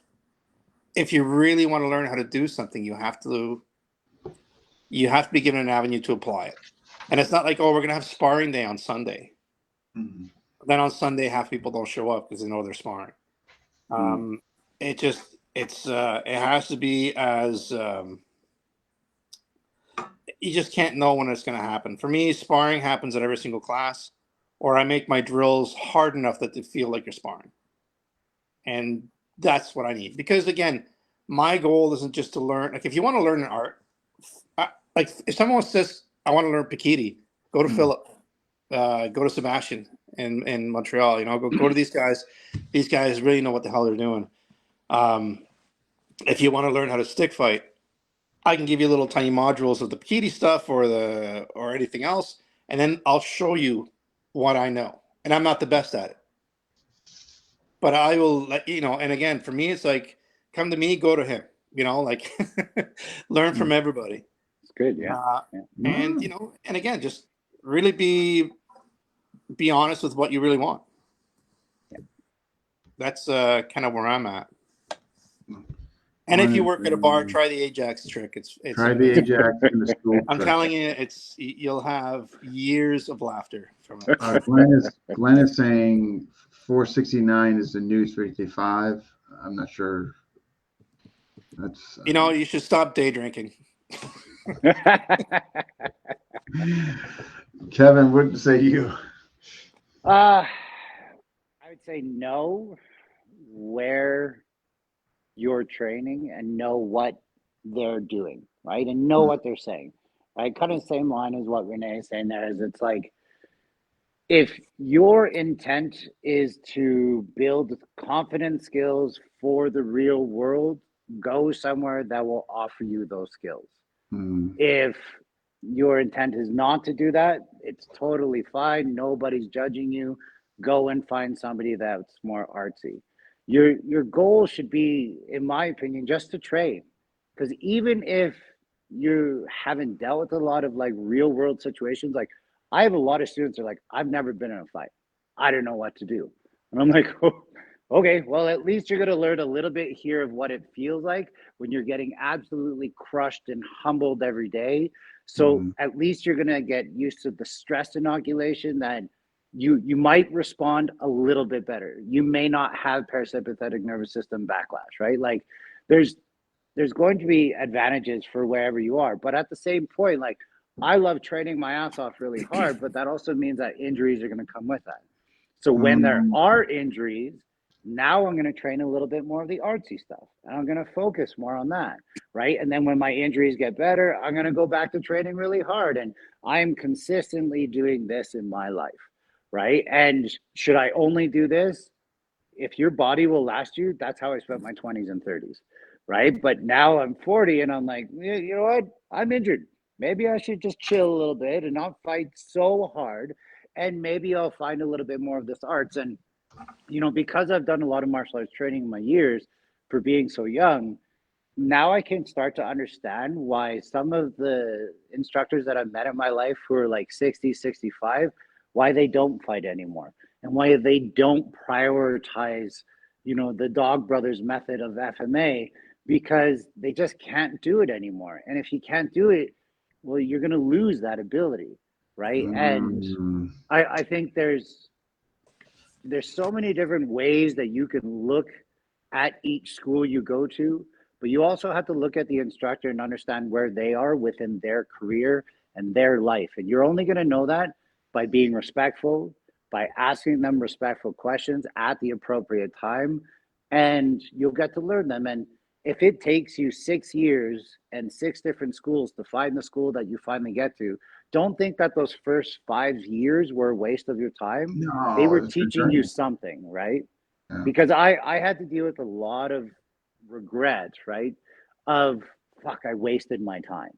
if you really want to learn how to do something, you have to you have to be given an avenue to apply it. And it's not like, oh, we're going to have sparring day on Sunday. Mm-hmm. Then on Sunday, half people don't show up because they know they're sparring. It has to be as, you just can't know when it's going to happen. For me, sparring happens at every single class, or I make my drills hard enough that they feel like you're sparring. And that's what I need. Because again, my goal isn't just to learn. Like, if you want to learn an art, like if someone says, I want to learn Pikiti, go to Philip, go to Sebastian in Montreal, go to these guys. These guys really know what the hell they're doing. If you want to learn how to stick fight, I can give you little tiny modules of the Pikiti stuff or anything else, and then I'll show you what I know. And I'm not the best at it, but I will let you know. And again, for me, it's like, come to me, go to him. Like learn from everybody. It's good, yeah. And and again, just really be honest with what you really want. Yeah. That's kind of where I'm at. And if you work at a bar, try the Ajax trick. It's try the Ajax in the school. I'm telling you, you'll have years of laughter from it. Glenn is saying 469 is the new 355. I'm not sure. That's you should stop day drinking. Kevin, what say you? I would say know where you're training and know what they're doing, right? And know what they're saying, right? Kind of the same line as what Rene is saying there is it's like, if your intent is to build confidence skills for the real world, go somewhere that will offer you those skills. If your intent is not to do that, it's totally fine. Nobody's judging you. Go and find somebody that's more artsy. Your goal should be, in my opinion, just to train. Because even if you haven't dealt with a lot of like real world situations, like I have a lot of students who are like, I've never been in a fight. I don't know what to do. And I'm like, oh, okay, well, at least you're going to learn a little bit here of what it feels like when you're getting absolutely crushed and humbled every day. So at least you're going to get used to the stress inoculation that you might respond a little bit better. You may not have parasympathetic nervous system backlash, right? Like there's going to be advantages for wherever you are. But at the same point, like I love training my ass off really hard, but that also means that injuries are going to come with that. So when there are injuries, now I'm going to train a little bit more of the artsy stuff. And I'm going to focus more on that, right? And then when my injuries get better, I'm going to go back to training really hard. And I'm consistently doing this in my life, right? And should I only do this? If your body will last you, that's how I spent my 20s and 30s, right? But now I'm 40 and I'm like, you know what? I'm injured. Maybe I should just chill a little bit and not fight so hard. And maybe I'll find a little bit more of this arts. And, because I've done a lot of martial arts training in my years for being so young, now I can start to understand why some of the instructors that I've met in my life who are like 60, 65, why they don't fight anymore and why they don't prioritize, the Dog Brothers method of FMA, because they just can't do it anymore. And if you can't do it, well, you're going to lose that ability, right? And I think there's so many different ways that you can look at each school you go to, but you also have to look at the instructor and understand where they are within their career and their life. And you're only going to know that by being respectful, by asking them respectful questions at the appropriate time, and you'll get to learn them. And if it takes you 6 years and 6 different schools to find the school that you finally get to, don't think that those first 5 years were a waste of your time. No, they were teaching you something, right? Yeah. Because I had to deal with a lot of regrets, right? Of fuck, I wasted my time.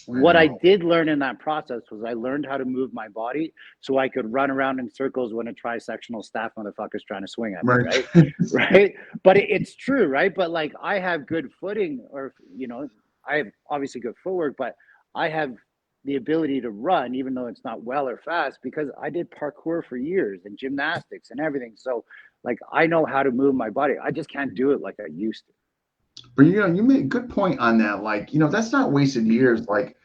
What I did learn in that process was I learned how to move my body so I could run around in circles when a tri-sectional staff motherfucker's trying to swing at me, right? Right? But it's true, right? But like I have good footing, or, I have obviously good footwork, but I have the ability to run, even though it's not well or fast, because I did parkour for years and gymnastics and everything. So like I know how to move my body. I just can't do it like I used to. But you made a good point on that. Like, that's not wasted years. Like,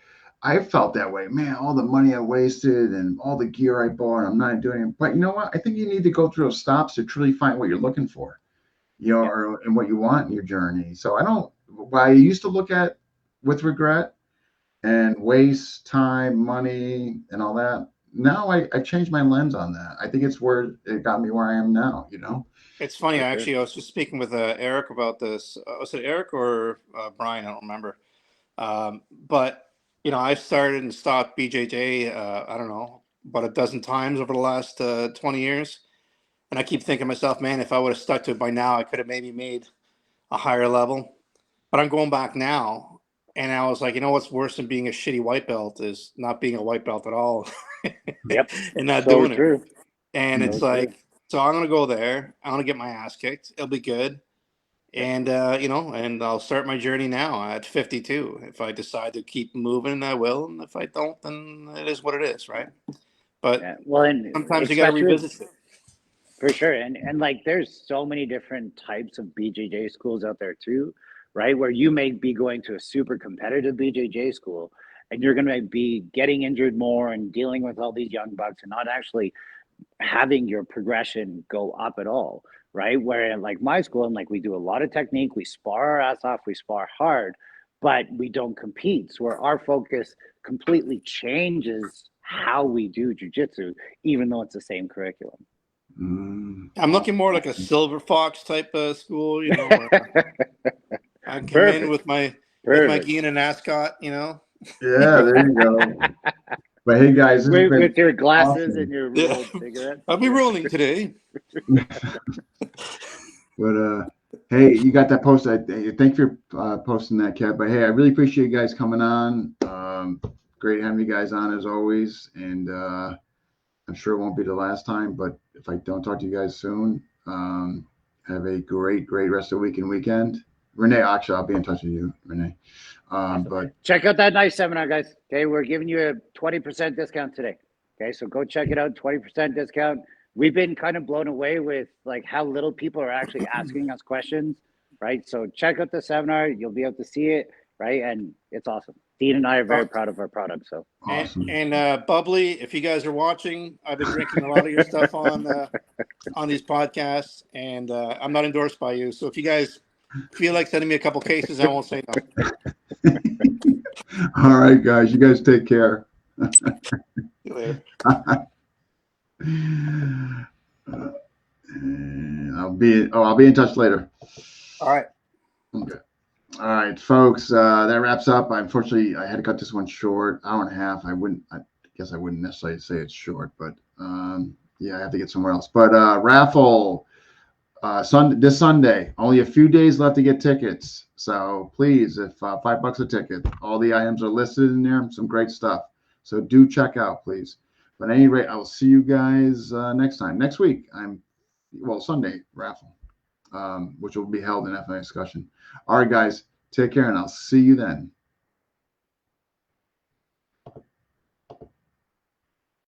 I felt that way, man. All the money I wasted and all the gear I bought, I'm not doing it. But you know what? I think you need to go through those stops to truly find what you're looking for, Yeah. and what you want in your journey. So I don't. What I used to look at with regret and waste time, money, and all that. Now I changed my lens on that. I think it's where it got me where I am now. It's funny, For sure. actually. I was just speaking with Eric about this. Was it Eric or Brian? I don't remember. But I started and stopped BJJ. I don't know, about a dozen times over the last 20 years, and I keep thinking to myself, man, if I would have stuck to it by now, I could have maybe made a higher level. But I'm going back now, and I was like, what's worse than being a shitty white belt is not being a white belt at all, Yep. and not So doing it. true. And So it's true. like, so I'm gonna go there. I'm gonna get my ass kicked. It'll be good. Yep. And and I'll start my journey now at 52. If I decide to keep moving, I will, and if I don't, then it is what it is, right? But Yeah. Well, and sometimes you got to especially with, revisit it. for sure. And like there's so many different types of BJJ schools out there too, right? Where you may be going to a super competitive BJJ school and you're going to be getting injured more and dealing with all these young bucks and not actually having your progression go up at all, right? Where like my school, and like we do a lot of technique, we spar our ass off, we spar hard, but we don't compete. So where our focus completely changes how we do jujitsu, even though it's the same curriculum. I'm looking more like a Awesome. Silver Fox type of school, where I come in Perfect. with my Perfect. gi and an ascot, Yeah, there you go. But hey, guys, this has been With your glasses and awesome. your Yeah, rolled cigarettes. I'll be Yeah. rolling today. But hey, you got that post. Thank you for posting that, Kev. But hey, I really appreciate you guys coming on. Great having you guys on as always, and I'm sure it won't be the last time. But if I don't talk to you guys soon, have a great rest of the week and weekend. Rene, actually, I'll be in touch with you, Rene. Awesome. But Check out that nice seminar, guys. Okay, we're giving you a 20% discount today. Okay, so go check it out. 20% discount. We've been kind of blown away with like how little people are actually asking us questions, right? So check out the seminar. You'll be able to see it, right? And it's awesome. Dean and I are very proud of our product. So awesome. And Bubbly, if you guys are watching, I've been drinking a lot of your stuff on these podcasts, and I'm not endorsed by you. So if you guys feel like sending me a couple cases, I won't say no. All right, guys. You guys take care. See you later. I'll be in touch later. All right. Okay. All right, folks. That wraps up. Unfortunately, I had to cut this one short. Hour and a half. I guess I wouldn't necessarily say it's short, but yeah, I have to get somewhere else. But raffle this Sunday. Only a few days left to get tickets. So please, if $5 a ticket, all the items are listed in there. Some great stuff. So do check out, please. But at any rate, I will see you guys next week. Sunday raffle, which will be held in FMA discussion. All right, guys, take care, and I'll see you then.